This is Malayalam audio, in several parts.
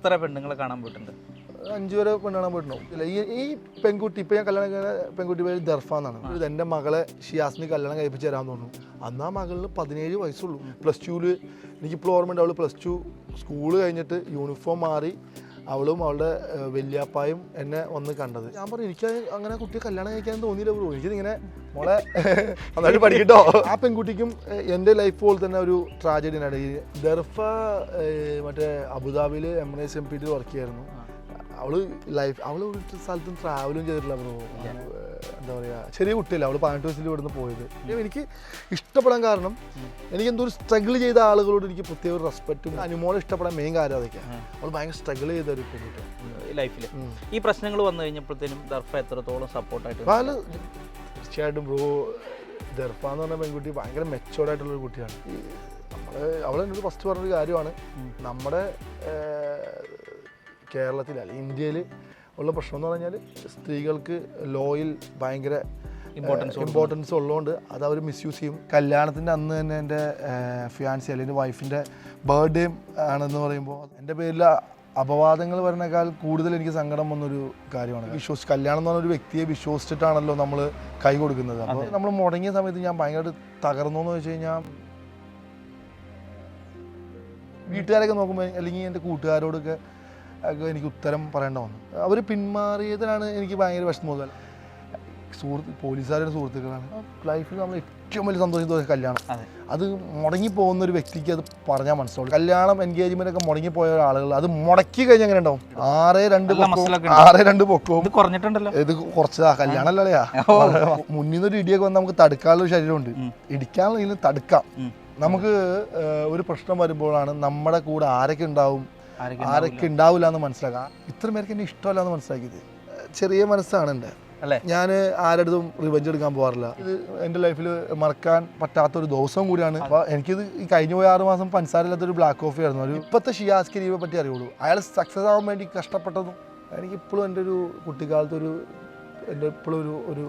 എത്ര പെണ്ണുങ്ങളെ കാണാൻ പോയിട്ടുണ്ട്? 5 വരെ പെണ്ണാൻ പോയിട്ടുണ്ടാവും. ഇല്ല, ഈ പെൺകുട്ടി ഇപ്പം ഞാൻ കല്യാണം കഴിക്കുന്ന പെൺകുട്ടി പേര് ദർഫ എന്നാണ്. എൻ്റെ മകളെ ഷിയാസിന് കല്യാണം കഴിപ്പിച്ച് തരാൻ തോന്നുന്നു. അന്ന് ആ മകളിന് 17 വയസ്സുള്ളൂ. +2 എനിക്കിപ്പോൾ ഓർമ്മയുണ്ട്. അവൾ +2 സ്കൂൾ കഴിഞ്ഞിട്ട് യൂണിഫോം മാറി അവളും അവളുടെ വല്യാപ്പായും എന്നെ വന്ന് കണ്ടത്. ഞാൻ പറഞ്ഞു എനിക്ക് അങ്ങനെ കുട്ടിയെ കല്യാണം കഴിക്കാൻ തോന്നിയില്ല ബ്രോ. എനിക്കിങ്ങനെ മോളെ നന്നായിട്ട് പഠിക്കട്ടോ. ആ പെൺകുട്ടിക്കും എൻ്റെ ലൈഫ് പോലെ തന്നെ ഒരു ട്രാജഡി ഉണ്ടായി. ദർഫ മറ്റേ അബുദാബിയിൽ എംഎസ് MPT വർക്ക് ചെയ്യായിരുന്നു. അവള് ഒരു സ്ഥലത്തും ട്രാവലും ചെയ്തിട്ടില്ല ബ്രോ. എന്താ പറയുക, ചെറിയ കുട്ടിയല്ല. അവൾ 18 വയസ്സിൽ ഇവിടുന്ന് പോയത്. എനിക്ക് ഇഷ്ടപ്പെടാൻ കാരണം എനിക്ക് എന്തോ ഒരു സ്ട്രഗിൾ ചെയ്ത ആളുകളോട് എനിക്ക് പ്രത്യേക ഒരു റെസ്പെക്റ്റും. അനുമോളെ ഇഷ്ടപ്പെടാൻ മെയിൻ കാര്യം അതൊക്കെയാണ്. അവൾ ഭയങ്കര സ്ട്രഗിൾ ചെയ്ത ഒരു പെൺകുട്ടി ലൈഫിൽ. ഈ പ്രശ്നങ്ങൾ വന്നു കഴിഞ്ഞപ്പോഴത്തേനും ദർഫ എത്രത്തോളം സപ്പോർട്ടായിട്ട്? തീർച്ചയായിട്ടും ബ്രോ. ദർഫ എന്ന് പറഞ്ഞ പെൺകുട്ടി ഭയങ്കര മെച്ചോർഡായിട്ടുള്ളൊരു കുട്ടിയാണ്. അവൾ എന്നോട് ഫസ്റ്റ് പറഞ്ഞൊരു കാര്യമാണ്, നമ്മുടെ കേരളത്തിൽ അല്ലെങ്കിൽ ഇന്ത്യയിൽ ഉള്ള പ്രശ്നം എന്ന് പറഞ്ഞാൽ സ്ത്രീകൾക്ക് ലോയിൽ ഭയങ്കര ഇമ്പോർട്ടൻസ് ഉള്ളതുകൊണ്ട് അത് അവർ മിസ്യൂസ് ചെയ്യും. കല്യാണത്തിൻ്റെ അന്ന് തന്നെ എൻ്റെ ഫിയാൻസി അല്ലെങ്കിൽ വൈഫിൻ്റെ ബർത്ത്ഡേ ആണെന്ന് പറയുമ്പോൾ എൻ്റെ പേരിൽ അപവാദങ്ങൾ വരുന്നേക്കാൾ കൂടുതൽ എനിക്ക് സങ്കടം വന്നൊരു കാര്യമാണ്. കല്യാണം എന്ന് പറഞ്ഞൊരു വ്യക്തിയെ വിശ്വസിച്ചിട്ടാണല്ലോ നമ്മൾ കൈ കൊടുക്കുന്നത്. അപ്പോൾ നമ്മൾ മുടങ്ങിയ സമയത്ത് ഞാൻ ഭയങ്കരമായിട്ട് തകർന്നു എന്ന് വെച്ച് കഴിഞ്ഞാൽ വീട്ടുകാരൊക്കെ നോക്കുമ്പോൾ അല്ലെങ്കിൽ എൻ്റെ കൂട്ടുകാരോടൊക്കെ എനിക്ക് ഉത്തരം പറയേണ്ട വന്നു. അവർ പിന്മാറിയതിനാണ് എനിക്ക് ഭയങ്കര വിഷമം. പോലീസുകാരുടെ സുഹൃത്തുക്കളാണ്. ലൈഫിൽ നമ്മൾ ഏറ്റവും വലിയ സന്തോഷം തോന്നിയ കല്യാണം. അത് മുടങ്ങിപ്പോകുന്ന ഒരു വ്യക്തിക്ക് അത് പറഞ്ഞാൽ മനസ്സിലാവും. കല്യാണം എൻഗേജ്മെന്റ് ഒക്കെ മുടങ്ങിപ്പോയ ആളുകൾ അത് മുടക്കി കഴിഞ്ഞാൽ എങ്ങനെ ഉണ്ടാവും? 6'2" പൊക്കവും കുറഞ്ഞിട്ടുണ്ടല്ലോ. ഇത് കുറച്ചതാ കല്യാണം അല്ലയാ. മുന്നിൽ നിന്നൊരു ഇടിയൊക്കെ വന്ന് നമുക്ക് തടുക്കാനുള്ള ഒരു ശരീരമുണ്ട്. ഇടിക്കാനുള്ള ഇതിൽ തടുക്കാം. നമുക്ക് ഒരു പ്രശ്നം വരുമ്പോഴാണ് നമ്മുടെ കൂടെ ആരൊക്കെ ഉണ്ടാവും ആരൊക്കെ ഉണ്ടാവില്ല എന്ന് മനസ്സിലാക്കാം. ഇത്ര പേർക്ക് എന്നെ ഇഷ്ടമല്ല എന്ന് മനസ്സിലാക്കിയത്. ചെറിയ മനസ്സാണ് എൻ്റെ. ഞാൻ ആരടുത്തും റിവെഞ്ച് എടുക്കാൻ പോകാറില്ല. ഇത് എൻ്റെ ലൈഫിൽ മറക്കാൻ പറ്റാത്തൊരു ദിവസവും കൂടിയാണ്. അപ്പോൾ എനിക്കിത് ഈ കഴിഞ്ഞ പോയ 6 മാസം പഞ്ചസാരയില്ലാത്തൊരു ബ്ലാക്ക് കോഫി ആയിരുന്നു. ഒരു ഇപ്പോഴത്തെ ഷിയാസ് കരീബെ പറ്റി അറിയുള്ളൂ. അയാൾ സക്സസ് ആവാൻ വേണ്ടി കഷ്ടപ്പെട്ടതും. എനിക്കിപ്പോഴും എൻ്റെ ഒരു കുട്ടിക്കാലത്ത് എൻ്റെ ഇപ്പോഴും ഒരു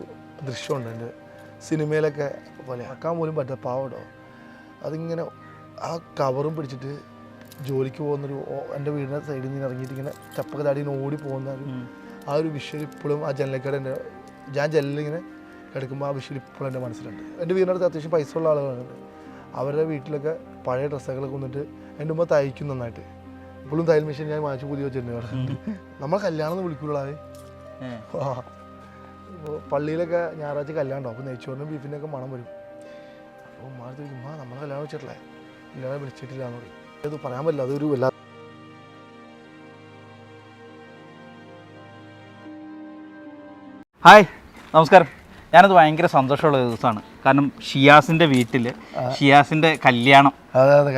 ദൃശ്യമുണ്ട്. എൻ്റെ സിനിമയിലൊക്കെ പോലെ ആക്കാൻ പോലും പറ്റാ പാവടോ. അതിങ്ങനെ ആ കവറും പിടിച്ചിട്ട് ജോലിക്ക് പോകുന്നൊരു എൻ്റെ വീടിൻ്റെ സൈഡിൽ നിന്ന് ഇറങ്ങിയിട്ട് ഇങ്ങനെ ചപ്പൊക്കെ താടി ഓടി പോകുന്ന ആ ഒരു വിഷ്വൽ ഇപ്പോഴും ആ ജനലക്കട ഞാൻ ജനലിങ്ങനെ കിടക്കുമ്പോൾ ആ വിഷ്വൽ ഇപ്പോഴും എൻ്റെ മനസ്സിലുണ്ട്. എൻ്റെ വീടിൻ്റെ അടുത്ത് അത്യാവശ്യം പൈസ ഉള്ള ആളുകളുണ്ട്. അവരുടെ വീട്ടിലൊക്കെ പഴയ ഡ്രസ്സുകളൊക്കെ വന്നിട്ട് എൻ്റെ മുമ്പ് തയ്ക്കും നന്നായിട്ട്. ഇപ്പോഴും തയ്യൽ മെഷീൻ ഞാൻ വാങ്ങിച്ച് പുതിയ വെച്ചിട്ടുണ്ട്. നമ്മൾ കല്യാണം എന്ന് വിളിക്കുള്ളൂ. അപ്പോൾ പള്ളിയിലൊക്കെ ഞായറാഴ്ച കല്യാണം ഉണ്ടാവും. അപ്പോൾ നെയ്ച്ചോറിനും ബീഫിൻ്റെ ഒക്കെ മണം വരും. അപ്പോൾ മാറി ചോദിക്കും, നമ്മളെ കല്യാണം വെച്ചിട്ടില്ലേ? ഇല്ലാതെ വിളിച്ചിട്ടില്ല എന്ന് പറയും. അത് പറയാൻ പറ്റില്ല. അതൊരു വല്ലാത്ത. ഹായ്, നമസ്കാരം. ഞാനത് ഭയങ്കര സന്തോഷമുള്ള ദിവസമാണ്. കാരണം ഷിയാസിൻ്റെ വീട്ടിൽ ഷിയാസിൻ്റെ കല്യാണം. അതെ,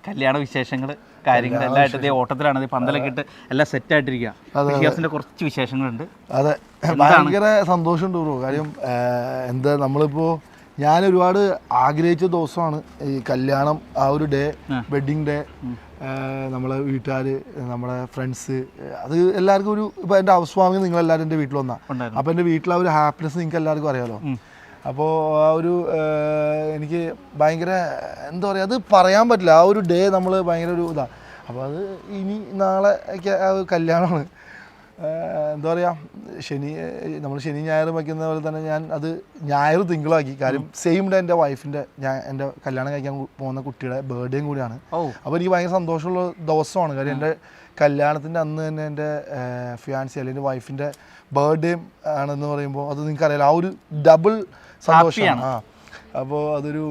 കല്യാണ വിശേഷങ്ങൾ കാര്യങ്ങൾ എല്ലായിട്ട് ഇതേ ഓട്ടത്തിലാണ്. പന്തലൊക്കെ ഇട്ട് എല്ലാം സെറ്റായിട്ടിരിക്കുക. ഷിയാസിൻ്റെ കുറച്ച് വിശേഷങ്ങളുണ്ട്. അതെ, ഭയങ്കര സന്തോഷമുണ്ട് ബ്രോ. കാര്യം എന്താ, നമ്മളിപ്പോൾ ഞാൻ ഒരുപാട് ആഗ്രഹിച്ച ദിവസമാണ് ഈ കല്യാണം. ആ ഒരു ഡേ, വെഡ്ഡിങ് ഡേ, നമ്മളെ വീട്ടുകാർ, നമ്മുടെ ഫ്രണ്ട്സ്, അത് എല്ലാവർക്കും ഒരു ഇപ്പോൾ എൻ്റെ ഹൗസ് വാമിങ് നിങ്ങളെല്ലാവരും എൻ്റെ വീട്ടിൽ വന്നാൽ അപ്പോൾ എൻ്റെ വീട്ടിൽ ആ ഒരു ഹാപ്പിനെസ് നിങ്ങൾക്ക് എല്ലാവർക്കും അറിയാമല്ലോ. അപ്പോൾ ആ ഒരു എനിക്ക് ഭയങ്കര എന്താ പറയുക, അത് പറയാൻ പറ്റില്ല. ആ ഒരു ഡേ നമ്മൾ ഭയങ്കര ഒരു ഇതാണ്. അപ്പോൾ അത് ഇനി നാളെ ഒക്കെ ആ കല്യാണമാണ്. എന്താ പറയുക, നമ്മൾ ശനി ഞായറും വയ്ക്കുന്ന പോലെ തന്നെ ഞാൻ അത് ഞായർ തിങ്കളാക്കി. കാര്യം സെയിം ഡേ എൻ്റെ വൈഫിൻ്റെ എൻ്റെ കല്യാണം കഴിക്കാൻ പോകുന്ന കുട്ടിയുടെ ബർത്ത്ഡേയും കൂടിയാണ്. അപ്പോൾ എനിക്ക് ഭയങ്കര സന്തോഷമുള്ള ദിവസമാണ്. കാര്യം എൻ്റെ കല്യാണത്തിൻ്റെ അന്ന് തന്നെ എൻ്റെ ഫിയാൻസി അല്ലെങ്കിൽ വൈഫിൻ്റെ ബർത്ത്ഡേയും ആണെന്ന് പറയുമ്പോൾ അത് നിങ്ങൾക്കറിയാലോ, ആ ഒരു ഡബിൾ സന്തോഷമാണ്. അപ്പോൾ അതൊരു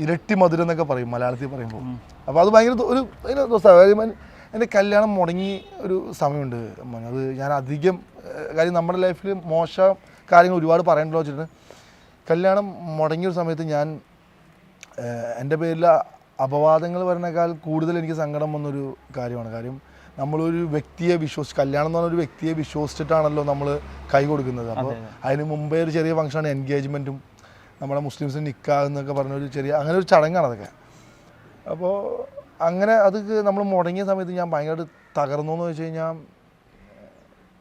ഇരട്ടി മധുരം എന്നൊക്കെ പറയും മലയാളത്തിൽ പറയുമ്പോൾ. അപ്പോൾ അത് ഭയങ്കര ഒരു ദിവസമാണ്. എൻ്റെ കല്യാണം മുടങ്ങി ഒരു സമയമുണ്ട്. അത് ഞാൻ അധികം കാര്യം നമ്മുടെ ലൈഫിൽ മോശം കാര്യങ്ങൾ ഒരുപാട് പറയണ്ടല്ലോ വെച്ചിട്ട് കല്യാണം മുടങ്ങിയൊരു സമയത്ത് ഞാൻ എൻ്റെ പേരിൽ അപവാദങ്ങൾ വരുന്നേക്കാൾ കൂടുതൽ എനിക്ക് സങ്കടം വന്നൊരു കാര്യമാണ്. കാര്യം നമ്മളൊരു വ്യക്തിയെ കല്യാണം എന്ന് പറഞ്ഞൊരു വ്യക്തിയെ വിശ്വസിച്ചിട്ടാണല്ലോ നമ്മൾ കൈ കൊടുക്കുന്നത്. അപ്പോൾ അതിന് മുമ്പേ ഒരു ചെറിയ ഫംഗ്ഷനാണ് എൻഗേജ്മെൻറ്റും, നമ്മുടെ മുസ്ലിംസിന് നിക്കാഹ് എന്നൊക്കെ പറഞ്ഞൊരു ചെറിയ അങ്ങനെ ഒരു ചടങ്ങാണ് അതൊക്കെ. അപ്പോൾ അങ്ങനെ അത് നമ്മൾ മുടങ്ങിയ സമയത്ത് ഞാൻ ഭയങ്കരമായിട്ട് തകർന്നു എന്ന് വെച്ച് കഴിഞ്ഞാൽ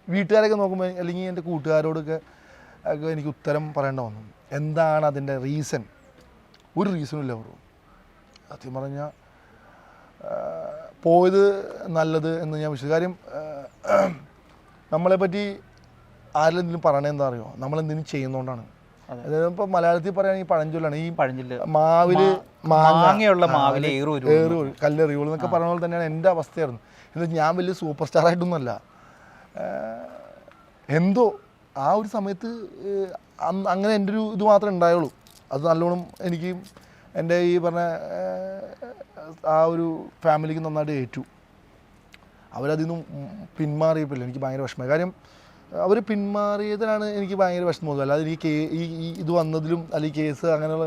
വീട്ടുകാരൊക്കെ നോക്കുമ്പോൾ അല്ലെങ്കിൽ എൻ്റെ കൂട്ടുകാരോടൊക്കെ എനിക്ക് ഉത്തരം പറയേണ്ട വന്നു. എന്താണ് അതിൻ്റെ റീസൺ? ഒരു റീസണും ഇല്ല ബ്രോ. സത്യം പറഞ്ഞാൽ പോയത് നല്ലത് എന്ന് ഞാൻ വിശ്വസിക്കും. കാര്യം നമ്മളെപ്പറ്റി ആരെന്തെങ്കിലും പറയണത് എന്താ അറിയോ, നമ്മളെന്തെങ്കിലും ചെയ്യുന്നതുകൊണ്ടാണ്. അതായത് ഇപ്പോൾ മലയാളത്തിൽ പറയുകയാണെങ്കിൽ പഴഞ്ചൊല്ലാണ് ഈ മാവില് മാങ്ങയുള്ള മാവില് കല്ലെറിയുള്ളൂ എന്നൊക്കെ പറഞ്ഞ പോലെ തന്നെയാണ് എൻ്റെ അവസ്ഥയായിരുന്നു. എന്നിട്ട് ഞാൻ വലിയ സൂപ്പർ സ്റ്റാർ ആയിട്ടൊന്നുമല്ല, എന്തോ ആ ഒരു സമയത്ത് അങ്ങനെ എൻ്റെ ഒരു ഇത് മാത്രമേ ഉണ്ടായുള്ളൂ. അത് നല്ലോണം എനിക്ക് എൻ്റെ ഈ പറഞ്ഞ ആ ഒരു ഫാമിലിക്ക് നന്നായിട്ട് ഏറ്റു. അവരതിൽ നിന്നും പിന്മാറിയപ്പോൾ എനിക്ക് ഭയങ്കര വിഷമമായി. കാര്യം അവർ പിന്മാറിയതിനാണ് എനിക്ക് ഭയങ്കര വിഷമം തോന്നുന്നത്. അല്ലാതെ ഈ ഇത് വന്നതിലും അല്ലെങ്കിൽ കേസ് അങ്ങനെയുള്ള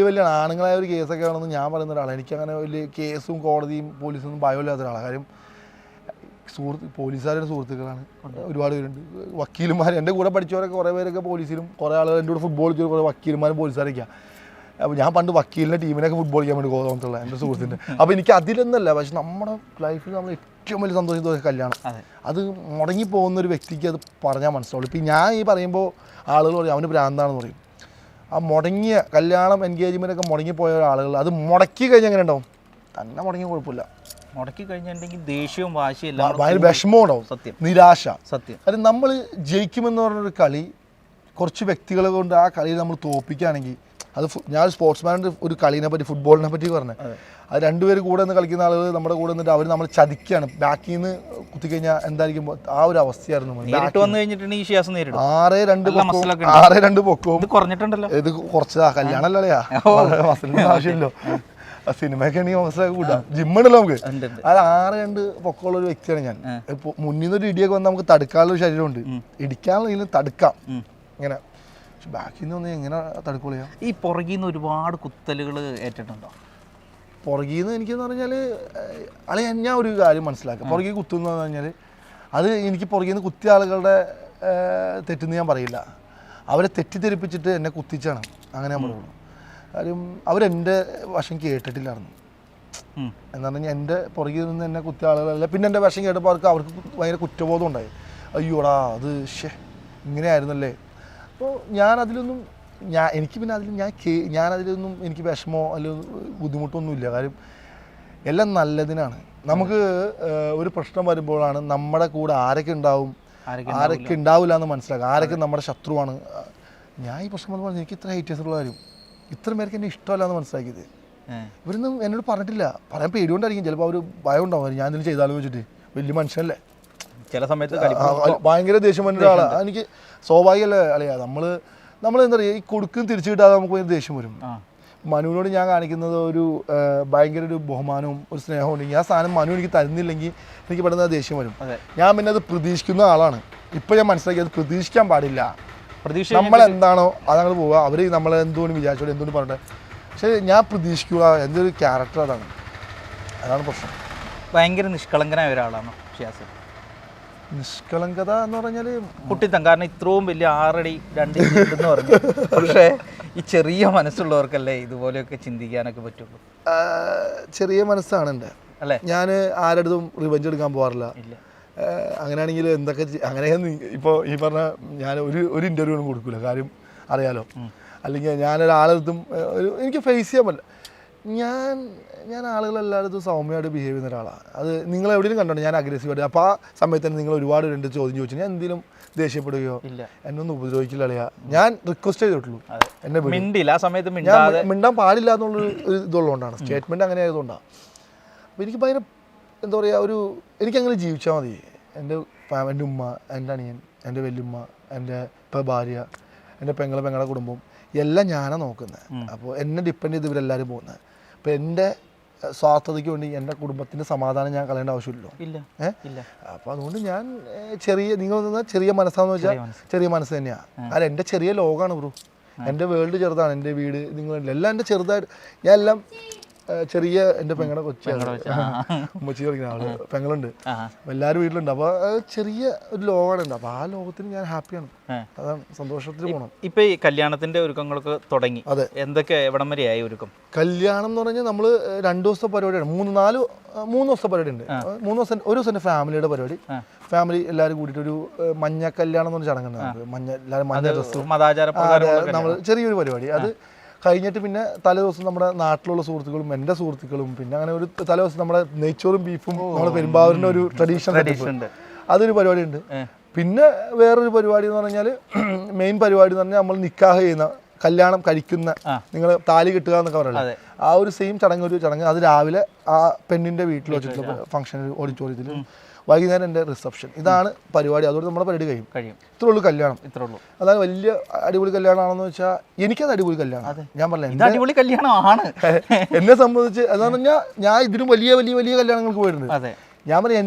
വലിയ ആണുങ്ങളായ ഒരു കേസൊക്കെ ആണെന്ന് ഞാൻ പറയുന്ന ഒരാളാണ്. എനിക്കങ്ങനെ വലിയ കേസും കോടതിയും പോലീസൊന്നും ഭയമില്ലാത്ത ഒരാളാണ്. കാര്യം പോലീസുകാരുടെ സുഹൃത്തുക്കളാണ് ഒരുപാട് പേരുണ്ട്, വക്കീലുമാർ. എൻ്റെ കൂടെ പഠിച്ചവരൊക്കെ കുറേ പേരൊക്കെ പോലീസിലും, കുറേ ആളുകൾ എൻ്റെ കൂടെ ഫുട്ബോൾ കളിച്ചവർ കുറേ വക്കീലുമാരും പോലീസുകാരൊക്കെയാണ്. അപ്പോൾ ഞാൻ പണ്ട് വക്കീലിൻ്റെ ടീമിനൊക്കെ ഫുട്ബോൾ കളിക്കാൻ വേണ്ടി തോന്നിട്ടുള്ള എൻ്റെ സുഹൃത്തിൻ്റെ. അപ്പോൾ എനിക്ക് അതിലൊന്നല്ല, പക്ഷെ നമ്മുടെ ലൈഫിൽ നമ്മൾ ഏറ്റവും വലിയ സന്തോഷം കല്യാണം. അത് മുടങ്ങി പോകുന്ന ഒരു വ്യക്തിക്ക് അത് പറഞ്ഞാൽ മനസ്സിലാവുള്ളൂ. ഇപ്പം ഞാൻ ഈ പറയുമ്പോൾ ആളുകൾ പറയും അവന് ഭ്രാന്താണെന്ന് പറയും. ആ മുടങ്ങിയ കല്യാണം എൻഗേജ്മെൻ്റ് മുടങ്ങിപ്പോയ ആളുകൾ അത് മുടക്കി കഴിഞ്ഞാൽ എങ്ങനെ ഉണ്ടാവും? തന്നെ മുടങ്ങിയ കുഴപ്പമില്ല, മുടക്കി കഴിഞ്ഞിട്ടുണ്ടെങ്കിൽ ദേഷ്യവും വാശിയും ഭയങ്കര വിഷമവും ഉണ്ടാവും, സത്യം, നിരാശ. സത്യം. അത് നമ്മൾ ജയിക്കുമെന്ന് പറഞ്ഞൊരു കളി കുറച്ച് വ്യക്തികളെ കൊണ്ട് ആ കളിയിൽ നമ്മൾ തോൽപ്പിക്കുകയാണെങ്കിൽ, അത് ഞാൻ സ്പോർട്സ്മാൻ്റെ ഒരു കളീനെ പറ്റി, ഫുട്ബോളിനെ പറ്റി പറഞ്ഞത്, അത് രണ്ടുപേര് കൂടെ നിന്ന് കളിക്കുന്ന ആളുകൾ നമ്മുടെ കൂടെ നിന്നിട്ട് അവർ നമ്മൾ ചതിക്കുകയാണ്. ബാക്കിൽ നിന്ന് കുത്തിക്കഴിഞ്ഞാൽ എന്തായിരിക്കും ആ ഒരു അവസ്ഥയായിരുന്നു. 6'2" പൊക്കവും ഇത് കുറച്ചതാ, കല്യാണമല്ലയാ, മസിലിന്റെ ആവശ്യമില്ലോ. സിനിമയൊക്കെ ആണെങ്കിൽ മസിലൊക്കെ കൂട്ടാം, ജിമ്മുണ്ടല്ലോ നമുക്ക്. അത് 6'2" പൊക്കമുള്ള ഒരു വ്യക്തിയാണ് ഞാൻ. ഇപ്പൊ മുന്നിൽ നിന്ന് ഒരു ഇടിയൊക്കെ വന്നാൽ നമുക്ക് തടുക്കാനുള്ള ശരീരമുണ്ട്, ഇടിക്കാനുള്ള തടുക്കാം ഇങ്ങനെ. ബാക്കിൽ നിന്ന് എങ്ങനെ തടുക്കുള്ളൂ? ഈ പുറകിൽ നിന്ന് ഒരുപാട് കുത്തലുകൾ ഏറ്റിട്ടുണ്ടോ? പുറകിൽ നിന്ന് എനിക്കെന്ന് പറഞ്ഞാൽ ഞാൻ ഒരു കാര്യം മനസ്സിലാക്കാം. പുറകിൽ കുത്തുന്നു പറഞ്ഞാൽ അത് എനിക്ക് പുറകിൽ നിന്ന് കുത്തിയ ആളുകളുടെ തെറ്റെന്ന് ഞാൻ പറയില്ല. അവരെ തെറ്റിദ്ധരിപ്പിച്ചിട്ട് എന്നെ കുത്തിച്ചാണ്, അങ്ങനെ ഞാൻ പറയുള്ളൂ. കാര്യം അവരെൻ്റെ വശം കേട്ടിട്ടില്ലായിരുന്നു. എന്ന് പറഞ്ഞാൽ എൻ്റെ പുറകിൽ നിന്ന് എന്നെ കുത്തിയ ആളുകളല്ല. പിന്നെ എൻ്റെ വശം കേട്ടപ്പോൾ അവർക്ക് ഭയങ്കര കുറ്റബോധം ഉണ്ടായി. അയ്യോടാ അത് ഇങ്ങനെയായിരുന്നല്ലേ. അപ്പോൾ ഞാനതിലൊന്നും എനിക്ക് പിന്നെ അതിൽ ഞാനതിലൊന്നും എനിക്ക് വിഷമോ അല്ലെങ്കിൽ ബുദ്ധിമുട്ടൊന്നുമില്ല. കാര്യം എല്ലാം നല്ലതിനാണ്. നമുക്ക് ഒരു പ്രശ്നം വരുമ്പോഴാണ് നമ്മുടെ കൂടെ ആരൊക്കെ ഉണ്ടാവും, ആരൊക്കെ ഉണ്ടാവില്ല എന്ന് മനസ്സിലാക്കുക, ആരൊക്കെ നമ്മുടെ ശത്രുവാണ്. ഞാൻ ഈ പ്രശ്നം വന്നപ്പോൾ എനിക്ക് ഇത്ര ഹേറ്റേഴ്സുള്ള കാര്യം, ഇത്ര പേർക്ക് എന്നെ ഇഷ്ടമല്ല എന്ന് മനസ്സിലാക്കിയത്. ഇവരൊന്നും എന്നോട് പറഞ്ഞിട്ടില്ല, പറയാൻ പേടികൊണ്ടായിരിക്കും. ചിലപ്പോൾ അവർ ഭയം ഉണ്ടാവും, ഞാൻ എന്തെങ്കിലും ചെയ്താലും വെച്ചിട്ട്, വലിയ മനുഷ്യനല്ലേ, ചില സമയത്ത് ഭയങ്കര ദേഷ്യം വന്ന ഒരാളാണ്. എനിക്ക് സ്വാഭാവികമല്ലേ അല്ലയാ, നമ്മൾ എന്താ പറയുക, ഈ കൊടുക്കും തിരിച്ചു കിട്ടാതെ നമുക്ക് ദേഷ്യം വരും. മനുവിനോട് ഞാൻ കാണിക്കുന്നത് ഒരു ഭയങ്കര ഒരു ബഹുമാനവും ഒരു സ്നേഹവും ഉണ്ടെങ്കിൽ ആ സാധനം മനു എനിക്ക് തരുന്നില്ലെങ്കിൽ എനിക്ക് പെട്ടെന്ന് ദേഷ്യം വരും. ഞാൻ പിന്നെ അത് പ്രതീക്ഷിക്കുന്ന ആളാണ്. ഇപ്പം ഞാൻ മനസ്സിലാക്കി അത് പ്രതീക്ഷിക്കാൻ പാടില്ല. നമ്മളെന്താണോ അതങ്ങനെ പോവുക, അവർ നമ്മളെ എന്തുകൊണ്ട് വിചാരിച്ചോളൂ, എന്തുകൊണ്ട് പറഞ്ഞെ. പക്ഷേ ഞാൻ പ്രതീക്ഷിക്കുക, എൻ്റെ ഒരു ക്യാരക്ടർ അതാണ് പ്രശ്നം. ഭയങ്കര നിഷ്കളങ്കനായ ഒരാളാണ് ഷിയാസ്. നിഷ്കളങ്കത എന്ന് പറഞ്ഞാൽ കുട്ടിത്തം. കാരണം ഇത്രയും വലിയ 6 അടി 2 ഇഞ്ച് എന്ന് പറഞ്ഞു. പക്ഷേ ഈ ചെറിയ മനസ്സുള്ളവർക്കല്ലേ ഇതുപോലെയൊക്കെ ചിന്തിക്കാനൊക്കെ പറ്റുള്ളൂ. ചെറിയ മനസ്സാണ് എൻ്റെ അല്ലേ. ഞാൻ ആരടുത്തും റിവെഞ്ച് എടുക്കാൻ പോകാറില്ല. അങ്ങനെയാണെങ്കിൽ എന്തൊക്കെ അങ്ങനെ ഇപ്പോൾ ഈ പറഞ്ഞ ഞാൻ ഒരു ഇൻ്റർവ്യൂ ഒന്നും കൊടുക്കില്ല, കാര്യം അറിയാലോ. അല്ലെങ്കിൽ ഞാനൊരാളെടുത്തും എനിക്ക് ഫേസ് ചെയ്യാൻ പറ്റില്ല. ഞാൻ ആളുകളെല്ലായിടത്തും സൗമ്യമായിട്ട് ബിഹേവ് ചെയ്യുന്ന ഒരാളാണ്. അത് നിങ്ങൾ എവിടെയും കണ്ടോ ഞാൻ അഗ്രസീവായിട്ട്. അപ്പോൾ ആ സമയത്ത് തന്നെ നിങ്ങൾ ഒരുപാട് 2 ചോദ്യം ചോദിച്ചു, ഞാൻ എന്തെങ്കിലും ദേഷ്യപ്പെടുകയോ എന്നൊന്നും ഉപദ്രവിക്കില്ല അളിയാ. ഞാൻ റിക്വസ്റ്റ് ചെയ്തിട്ടുള്ളൂ, എന്നെ ഞാൻ മിണ്ടാൻ പാടില്ല എന്നുള്ളൊരു ഇതുള്ളതുകൊണ്ടാണ്, സ്റ്റേറ്റ്മെൻറ്റ് അങ്ങനെ ആയതുകൊണ്ടാണ്. അപ്പോൾ എനിക്ക് ഭയങ്കര എന്താ പറയുക, എനിക്കങ്ങനെ ജീവിച്ചാൽ മതി. എൻ്റെ ഉമ്മ, എൻ്റെ അനിയൻ, എൻ്റെ വല്യമ്മ, എൻ്റെ ഇപ്പോൾ ഭാര്യ, എൻ്റെ പെങ്ങളുടെ കുടുംബം എല്ലാം ഞാനാണ് നോക്കുന്നത്. അപ്പോൾ എന്നെ ഡിപ്പെൻഡ് ചെയ്ത് ഇവരെല്ലാവരും പോകുന്നത്. അപ്പോൾ എൻ്റെ സ്വാർത്ഥതയ്ക്ക് വേണ്ടി എൻ്റെ കുടുംബത്തിൻ്റെ സമാധാനം ഞാൻ കളയേണ്ട ആവശ്യമില്ലല്ലോ. അപ്പോൾ അതുകൊണ്ട് ഞാൻ നിങ്ങൾ ചെറിയ മനസ്സാന്ന് വെച്ചാൽ ചെറിയ മനസ്സ് തന്നെയാണ്. അല്ല, എൻ്റെ ചെറിയ ലോകമാണ് ബ്രോ, എൻ്റെ വേൾഡ് ചെറുതാണ്, എൻ്റെ വീട് നിങ്ങളില്ല, എല്ലാം എൻ്റെ ചെറുതായിട്ട്. ഞാൻ എല്ലാം ചെറിയ എൻ്റെ പെങ്ങളുടെ കൊച്ചാണ്, ഉമ്മച്ചി കളിക്കുന്ന ആള് പെങ്ങളുണ്ട്, എല്ലാവരും വീട്ടിലുണ്ട്. അപ്പോൾ ചെറിയ ഒരു ലോകമാണ്. അപ്പോൾ ആ ലോകത്തിന് ഞാൻ ഹാപ്പിയാണ്, അതാണ് സന്തോഷത്തിൽ പോകണം. ഇപ്പൊ ഈ കല്യാണത്തിന്റെ ഒരുക്കങ്ങളൊക്കെ തുടങ്ങി. അതെ, എന്തൊക്കെ എവിടം വരെയായി ഒരുക്കം? കല്യാണം എന്ന് പറഞ്ഞാൽ നമ്മള് 2 ദിവസത്തെ പരിപാടിയാണ്, 3 ദിവസത്തെ പരിപാടി ഉണ്ട്. 3 ദിവസം, ഒരു ദിവസം എൻ്റെ ഫാമിലിയുടെ പരിപാടി, ഫാമിലി എല്ലാവരും കൂടിയിട്ട് ഒരു മഞ്ഞ കല്യാണം എന്ന് പറഞ്ഞ ചടങ്ങുണ്ട്. എല്ലാവരും മഞ്ഞ ഡ്രസ്സും നമ്മൾ ചെറിയൊരു പരിപാടി. അത് കഴിഞ്ഞിട്ട് പിന്നെ തലേദിവസം നമ്മുടെ നാട്ടിലുള്ള സുഹൃത്തുക്കളും എൻ്റെ സുഹൃത്തുക്കളും പിന്നെ അങ്ങനെ ഒരു തലേദിവസം നമ്മുടെ നെയ്ച്ചോറും ബീഫും നമ്മുടെ പെരുമ്പാവൂരിൻ്റെ ഒരു ട്രഡീഷണൽ ഉണ്ട്, അതൊരു പരിപാടിയുണ്ട്. പിന്നെ വേറൊരു പരിപാടി എന്ന് പറഞ്ഞാൽ മെയിൻ പരിപാടി എന്ന് പറഞ്ഞാൽ നമ്മൾ നിക്കാഹ് ചെയ്യുന്ന കല്യാണം കഴിക്കുന്ന നിങ്ങൾ താലി കിട്ടുക എന്നൊക്കെ പറയുന്നത് ആ ഒരു സെയിം ചടങ്ങ് അത് രാവിലെ ആ പെണ്ണിൻ്റെ വീട്ടിൽ വെച്ചിട്ടുള്ള ഫംഗ്ഷൻ ഓഡിറ്റോറിയത്തിൽ, വൈകുന്നേരം എൻ്റെ റിസപ്ഷൻ. ഇതാണ് പരിപാടി. അതോടെ നമ്മുടെ പരിപാടി കഴിയും. ഇത്രേ ഉള്ളൂ കല്യാണം. അതാണ് വലിയ അടിപൊളി കല്യാണമാണെന്ന് വെച്ചാൽ എനിക്കത് അടിപൊളി കല്യാണം. ഞാൻ പറഞ്ഞില്ല അടിപൊളി കല്യാണമാണ് എന്നെ സംബന്ധിച്ച്. അതാണെന്ന് പറഞ്ഞാൽ ഞാൻ ഇതിനും വലിയ വലിയ വലിയ കല്യാണങ്ങൾക്ക് പോയിട്ടുണ്ട്. ഞാൻ പറയാം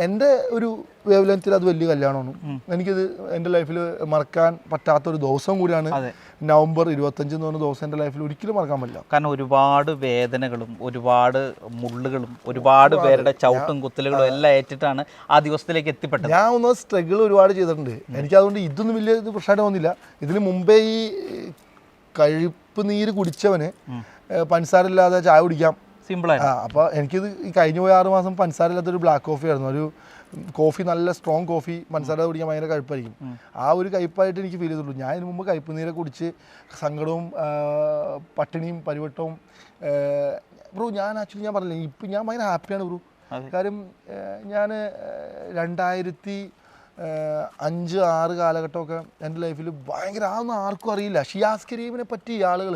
എൻ്റെ ഒരു വേവ് ലെങ്ത്തിൽ അത് വലിയ കല്യാണമാണ്. എനിക്കിത് എൻ്റെ ലൈഫിൽ മറക്കാൻ പറ്റാത്തൊരു ദിവസം കൂടിയാണ് നവംബർ 25 എന്ന് പറഞ്ഞ ദിവസം എൻ്റെ ലൈഫിൽ ഒരിക്കലും മറക്കാൻ പറ്റില്ല. കാരണം ഒരുപാട് വേദനകളും ഒരുപാട് മുള്ളുകളും ഒരുപാട് പേരുടെ ചവിട്ടും കുത്തലുകളും എല്ലാം ഏറ്റിട്ടാണ് ആ ദിവസത്തിലേക്ക് എത്തിപ്പെട്ടത്. ഞാൻ ഒന്ന് സ്ട്രഗിൾ ഒരുപാട് ചെയ്തിട്ടുണ്ട്. എനിക്കതുകൊണ്ട് ഇതൊന്നും വലിയ പ്രശ്നമായിട്ട് തോന്നില്ല. ഇതിന് മുമ്പേ ഈ കഴുപ്പ് നീര് കുടിച്ചവന് പഞ്ചസാര ഇല്ലാതെ ചായ കുടിക്കാം, സിമ്പിളായി. അപ്പോൾ എനിക്കിത് ഈ കഴിഞ്ഞ പോയ 6 മാസം പഞ്ചസാര ഇല്ലാത്തൊരു ബ്ലാക്ക് കോഫി ആയിരുന്നു. ഒരു കോഫി, നല്ല സ്ട്രോങ് കോഫി, പഞ്ചസാര കുടിക്കാൻ ഭയങ്കര കയ്പ്പായിരിക്കും. ആ ഒരു കയ്പ്പായിട്ട് എനിക്ക് ഫീൽ ചെയ്തിട്ടുള്ളൂ. ഞാൻ ഇതിന് മുമ്പ് കയ്പ്പ് നീരെ കുടിച്ച് സങ്കടവും പട്ടിണിയും പരിവട്ടവും ബ്രോ ഞാൻ ആക്ച്വലി ഞാൻ പറഞ്ഞില്ല, ഇപ്പം ഞാൻ ഭയങ്കര ഹാപ്പിയാണ് ബ്രോ. കാര്യം ഞാൻ 2005-6 കാലഘട്ടമൊക്കെ എൻ്റെ ലൈഫിൽ ഭയങ്കര അതൊന്നും ആർക്കും അറിയില്ല. ഷിയാസ് കരീമിനെ പറ്റി ആളുകൾ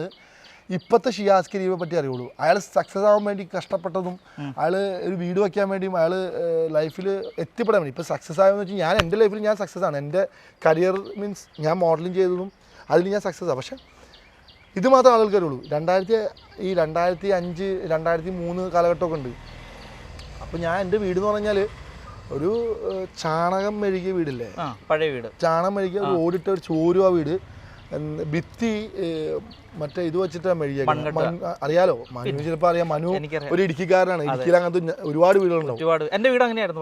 ഇപ്പോഴത്തെ ഷിയാസ് കരീമിനെ പറ്റി അറിയുള്ളൂ. അയാൾ സക്സസ് ആവാൻ വേണ്ടി കഷ്ടപ്പെട്ടതും അയാൾ ഒരു വീട് വയ്ക്കാൻ വേണ്ടിയും അയാൾ ലൈഫിൽ എത്തിപ്പെടാൻ വേണ്ടി. ഇപ്പോൾ സക്സസ് ആയെന്ന് വെച്ചാൽ ഞാൻ എൻ്റെ ലൈഫിൽ ഞാൻ സക്സസ് ആണ്. എൻ്റെ കരിയർ മീൻസ് ഞാൻ മോഡലിംഗ് ചെയ്തതും അതിൽ ഞാൻ സക്സസ് ആണ്. പക്ഷേ ഇത് മാത്രം ആളുകൾക്ക് അറിയുള്ളൂ. 2005, 2003 കാലഘട്ടമൊക്കെ ഉണ്ട്. അപ്പോൾ ഞാൻ എൻ്റെ വീട് എന്ന് പറഞ്ഞാൽ ഒരു ചാണകം മെഴുകിയ വീടില്ലേ, പഴയ വീട്, ചാണകം മെഴുകിയ ഒരു ഓടിട്ട ഒരു ചോരുവ വീട്, ഭിത്തി മറ്റേ ഇത് വെച്ചിട്ടാണ് മെഴുകിയ. അറിയാലോ, മനു ചിലപ്പോൾ അറിയാം. മനു ഒരു ഇടുക്കിക്കാരനാണ്. ഇടുക്കിയിൽ അങ്ങനത്തെ ഒരുപാട് വീടുകളുണ്ടാവും. എൻ്റെ വീട് അങ്ങനെയായിരുന്നു.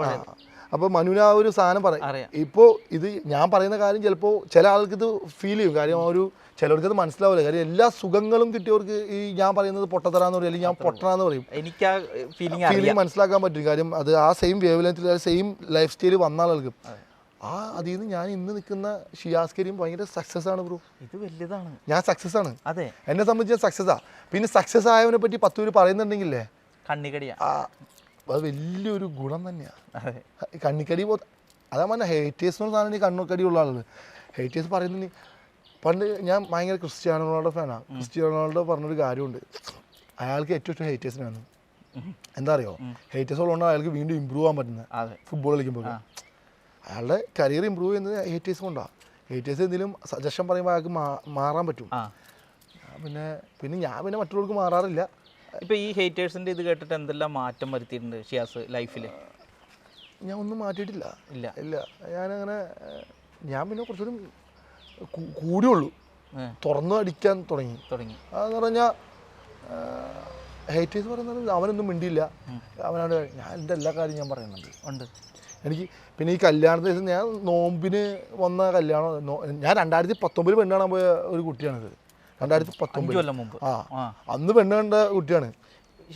അപ്പോൾ മനുവിന് ആ ഒരു സാധനം പറയാം. ഇപ്പോൾ ഇത് ഞാൻ പറയുന്ന കാര്യം ചിലപ്പോൾ ചില ആൾക്ക് ഇത് ഫീൽ ചെയ്യും. കാര്യം ആ ഒരു ചിലർക്ക് അത് മനസ്സിലാവില്ല. കാര്യം എല്ലാ സുഖങ്ങളും കിട്ടിയവർക്ക് ഈ ഞാൻ പറയുന്നത് പൊട്ടത്തരാന്ന് പറയും, അല്ലെങ്കിൽ ഞാൻ പൊട്ടനാന്ന് പറയും. എനിക്ക് ആ ഫീലിംഗ് മനസ്സിലാക്കാൻ പറ്റും. കാര്യം അത് ആ സെയിം വേവ് ലെങ്ത്തിൽ സെയിം ലൈഫ് സ്റ്റൈൽ വന്ന ആൾക്ക് അതിൽ നിന്ന് ഞാൻ ഇന്ന് നിൽക്കുന്ന ഷിയാസ് കരീം ഭയങ്കര സക്സസ് ആണ് ബ്രോ. ഇത് വലിയതാണ്. ഞാൻ സക്സസ് ആണ്. അതെ, എന്നെ സംബന്ധിച്ച് ഞാൻ സക്സസ്സാ. പിന്നെ സക്സസ് ആയവനെ പറ്റി 10 പേര് പറയുന്നുണ്ടെങ്കിലേ കണ്ണിക്കടിയാ. അത് വലിയൊരു ഗുണം തന്നെയാണ്. കണ്ണിക്കടി അതാ പറഞ്ഞ ഹേറ്റേഴ്സ് എന്ന് പറഞ്ഞാൽ കണ്ണുക്കടി ഉള്ള ആളുകൾ. ഹേറ്റേഴ്സ് പറയുന്നത് പണ്ട് ഞാൻ ഭയങ്കര ക്രിസ്ത്യാനോ റൊണാൾഡോ ഫാനാണ്. ക്രിസ്ത്യാനോ റൊണാൾഡോ പറഞ്ഞൊരു കാര്യമുണ്ട്, അയാൾക്ക് ഏറ്റവും ഇഷ്ടം ഹേറ്റേഴ്സിനാണ്. എന്താ അറിയോ, ഹേറ്റേഴ്സ് ഉള്ളതുകൊണ്ട് അയാൾക്ക് വീണ്ടും ഇമ്പ്രൂവ് ആകാൻ പറ്റുന്നത് ഫുട്ബോൾ കളിക്കുമ്പോൾ. അയാളുടെ കരിയർ ഇമ്പ്രൂവ് ചെയ്യുന്നത് ഹേറ്റേഴ്സ് കൊണ്ടാണ്. ഹേറ്റേഴ്സ് എന്തെങ്കിലും സജഷൻ പറയുമ്പോൾ അയാൾക്ക് മാറാൻ പറ്റും. പിന്നെ ഞാൻ മറ്റുള്ളവർക്ക് മാറാറില്ല. ഇപ്പോൾ ഈ ഹേറ്റേഴ്സിൻ്റെ ഇത് കേട്ടിട്ട് എന്തെല്ലാം മാറ്റം വരുത്തിയിട്ടുണ്ട് ഷിയാസ് ലൈഫിൽ? ഞാൻ ഒന്നും മാറ്റിയിട്ടില്ല. ഇല്ല ഞാനങ്ങനെ ഞാൻ പിന്നെ കുറച്ചുകൂടി കൂടിയുള്ളൂ, തുറന്നു അടിക്കാൻ തുടങ്ങി. അതെന്ന് പറഞ്ഞാൽ ഹേറ്റേഴ്സ് പറയുന്നത് അവനൊന്നും മിണ്ടിയില്ല. അവനോട് ഞാൻ എൻ്റെ എല്ലാ കാര്യം ഞാൻ പറയുന്നുണ്ട്. എനിക്ക് പിന്നെ ഈ കല്യാണത്തിന് ദിവസം ഞാൻ നോമ്പിന് വന്ന കല്യാണം, ഞാൻ 2019 പെണ്ണ് കാണാൻ പോയ ഒരു കുട്ടിയാണിത്. 2019 അന്ന് പെണ്ണ് കണ്ട കുട്ടിയാണ്.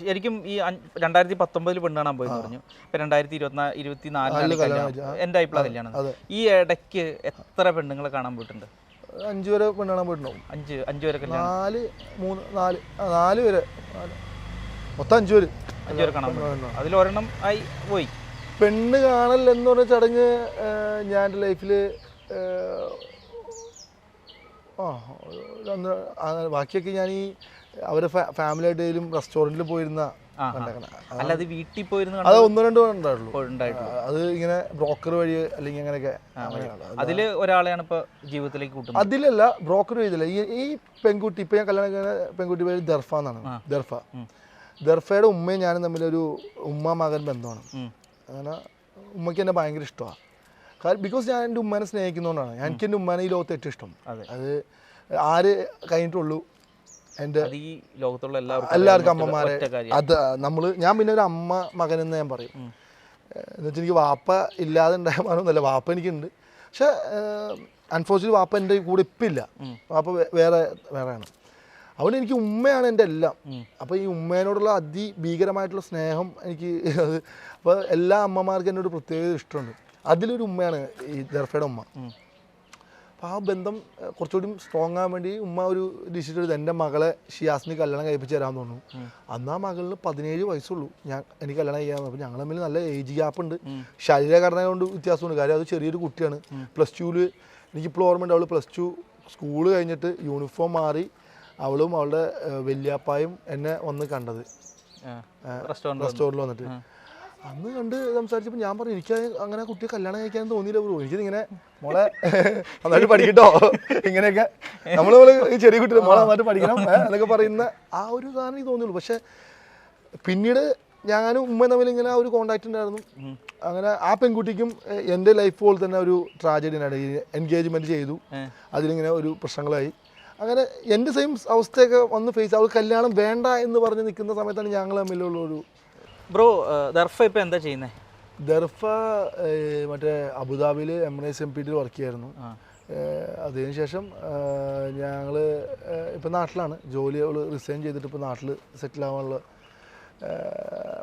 ശരിക്കും ഈ 2019 പെണ്ണ് കാണാൻ പോയെന്ന് പറഞ്ഞു. ഇപ്പം 2024 എൻ്റെ അഭിപ്രായം കല്യാണം. ഈ ഇടയ്ക്ക് എത്ര പെണ്ണുങ്ങളെ കാണാൻ പോയിട്ടുണ്ട്? 5 വരെ പെണ്ണ് കാണാൻ പോയിട്ടുണ്ടാവും. 5 വരെ 4 വരെ മൊത്തം 5 പേര് കാണാൻ പോയി. അതിൽ ഒരെണ്ണം ആയി പോയി. പെണ്ണ് കാണൽ എന്ന് പറഞ്ഞ ചടങ്ങ് ഞാൻ എൻ്റെ ലൈഫിൽ ബാക്കിയൊക്കെ ഞാൻ ഈ അവരെ ഫാമിലി ആയിട്ടേലും റെസ്റ്റോറൻറ്റിൽ പോയിരുന്ന അല്ലാതെ വീട്ടിൽ പോയിരുന്നു അത് 1-2 ഉണ്ടായിട്ടുള്ളൂ. അത് ഇങ്ങനെ ബ്രോക്കർ വഴി അല്ലെങ്കിൽ അങ്ങനെയൊക്കെ. അതിൽ ഒരാളെയാണ് ഇപ്പോൾ ജീവിതത്തിലേക്ക് കൂട്ടുന്നത്. അതിലല്ല, ബ്രോക്കർ വഴിയല്ല. ഈ പെൺകുട്ടി ഇപ്പം ഞാൻ കല്യാണം പെൺകുട്ടി പേര് ദർഫ എന്നാണ്. ദർഫയുടെ ഉമ്മയും ഞാനും തമ്മിലൊരു ഉമ്മ മകൻ ബന്ധമാണ്. അങ്ങനെ ഉമ്മയ്ക്ക് എന്നെ ഭയങ്കര ഇഷ്ടമാണ്. കാരണം ബിക്കോസ് ഞാൻ എൻ്റെ ഉമ്മേനെ സ്നേഹിക്കുന്നതുകൊണ്ടാണ്. എനിക്ക് എൻ്റെ ഉമ്മേനെ ഈ ലോകത്ത് ഏറ്റവും ഇഷ്ടം. അത് ആര് കഴിഞ്ഞിട്ടുള്ളൂ എൻ്റെ ലോകത്തുള്ള എല്ലാവർക്കും അമ്മമാരെ. അത് ഞാൻ പിന്നെ ഒരു അമ്മ മകനെന്ന് ഞാൻ പറയും. എന്നുവെച്ചാൽ എനിക്ക് വാപ്പ ഇല്ലാതെ ഉണ്ടായ മാനൊന്നുമല്ല, വാപ്പ എനിക്കുണ്ട്. പക്ഷെ അൺഫോർച്യുനേറ്റ്ലി വാപ്പ എൻ്റെ കൂടെ ഇപ്പം ഇല്ല. വാപ്പ വേറെയാണ്. അതുകൊണ്ട് എനിക്ക് ഉമ്മയാണ് എൻ്റെ എല്ലാം. അപ്പോൾ ഈ ഉമ്മേനോടുള്ള അതിഭീകരമായിട്ടുള്ള സ്നേഹം എനിക്ക് അത് അപ്പോൾ എല്ലാ അമ്മമാർക്കും എന്നോട് പ്രത്യേക ഇഷ്ടമുണ്ട്. അതിലൊരു ഉമ്മയാണ് ഈ ദർഫയുടെ ഉമ്മ. അപ്പോൾ ആ ബന്ധം കുറച്ചുകൂടി സ്ട്രോങ് ആകാൻ വേണ്ടി ഉമ്മ ഒരു ഡിസിഷൻ എടുത്ത് എൻ്റെ മകളെ ഷിയാസിന് കല്യാണം കഴിപ്പിച്ച് തരാൻ തോന്നുന്നു. അന്ന് ആ മകളിന് 17 വയസ്സുള്ളൂ, എനിക്ക് കല്യാണം ചെയ്യാൻ. അപ്പോൾ ഞങ്ങൾ തമ്മിൽ നല്ല ഏജ് ഗ്യാപ്പ് ഉണ്ട്, ശരീരഘടന കൊണ്ട് വ്യത്യാസമുണ്ട്. കാര്യം അത് ചെറിയൊരു കുട്ടിയാണ്. +2 എനിക്കിപ്പോൾ ഓർമ്മയുണ്ട്, അവൾ +2 സ്കൂൾ കഴിഞ്ഞിട്ട് യൂണിഫോം മാറി അവളും അവളുടെ വല്യാപ്പായും എന്നെ വന്ന് കണ്ടത് റെസ്റ്റോറൻറ്റിൽ വന്നിട്ട്. അന്ന് കണ്ട് സംസാരിച്ചപ്പോൾ ഞാൻ പറഞ്ഞു എനിക്ക് അങ്ങനെ കുട്ടിയെ കല്യാണം കഴിക്കാൻ തോന്നിയില്ല ബ്രോ. എനിക്കിങ്ങനെ മോളെ നന്നായിട്ട് പഠിക്കട്ടോ, ഇങ്ങനെയൊക്കെ നമ്മൾ ചെറിയ കുട്ടികൾ മോളെ നന്നായിട്ട് പഠിക്കണം എന്നൊക്കെ പറയുന്ന ആ ഒരു സാധനം എനിക്ക് തോന്നിയുള്ളൂ. പക്ഷെ പിന്നീട് ഞാനും ഉമ്മയും തമ്മിൽ ഇങ്ങനെ ഒരു കോണ്ടാക്ട് ഉണ്ടായിരുന്നു. അങ്ങനെ ആ പെൺകുട്ടിക്കും എൻ്റെ ലൈഫ് പോലെ തന്നെ ഒരു ട്രാജഡി ഉണ്ടായി. എൻഗേജ്മെൻറ്റ് ചെയ്തു, അതിലിങ്ങനെ ഒരു പ്രശ്നങ്ങളായി. അങ്ങനെ എൻ്റെ സെയിം അവസ്ഥയൊക്കെ വന്ന് ഫേസ്, അവൾ കല്യാണം വേണ്ട എന്ന് പറഞ്ഞ് നിൽക്കുന്ന സമയത്താണ് ഞങ്ങൾ തമ്മിലുള്ള ഒരു. ബ്രോ ദർഫ ഇപ്പം എന്താ ചെയ്യുന്നത്? ദർഫ മറ്റേ അബുദാബിയിൽ എംഎൻഎസ് MPT വർക്ക് ചെയ്യായിരുന്നു. അതിനുശേഷം ഞങ്ങൾ ഇപ്പം നാട്ടിലാണ് ജോലി. അവൾ റിസൈൻ ചെയ്തിട്ട് ഇപ്പോൾ നാട്ടിൽ സെറ്റിൽ ആവാനുള്ള,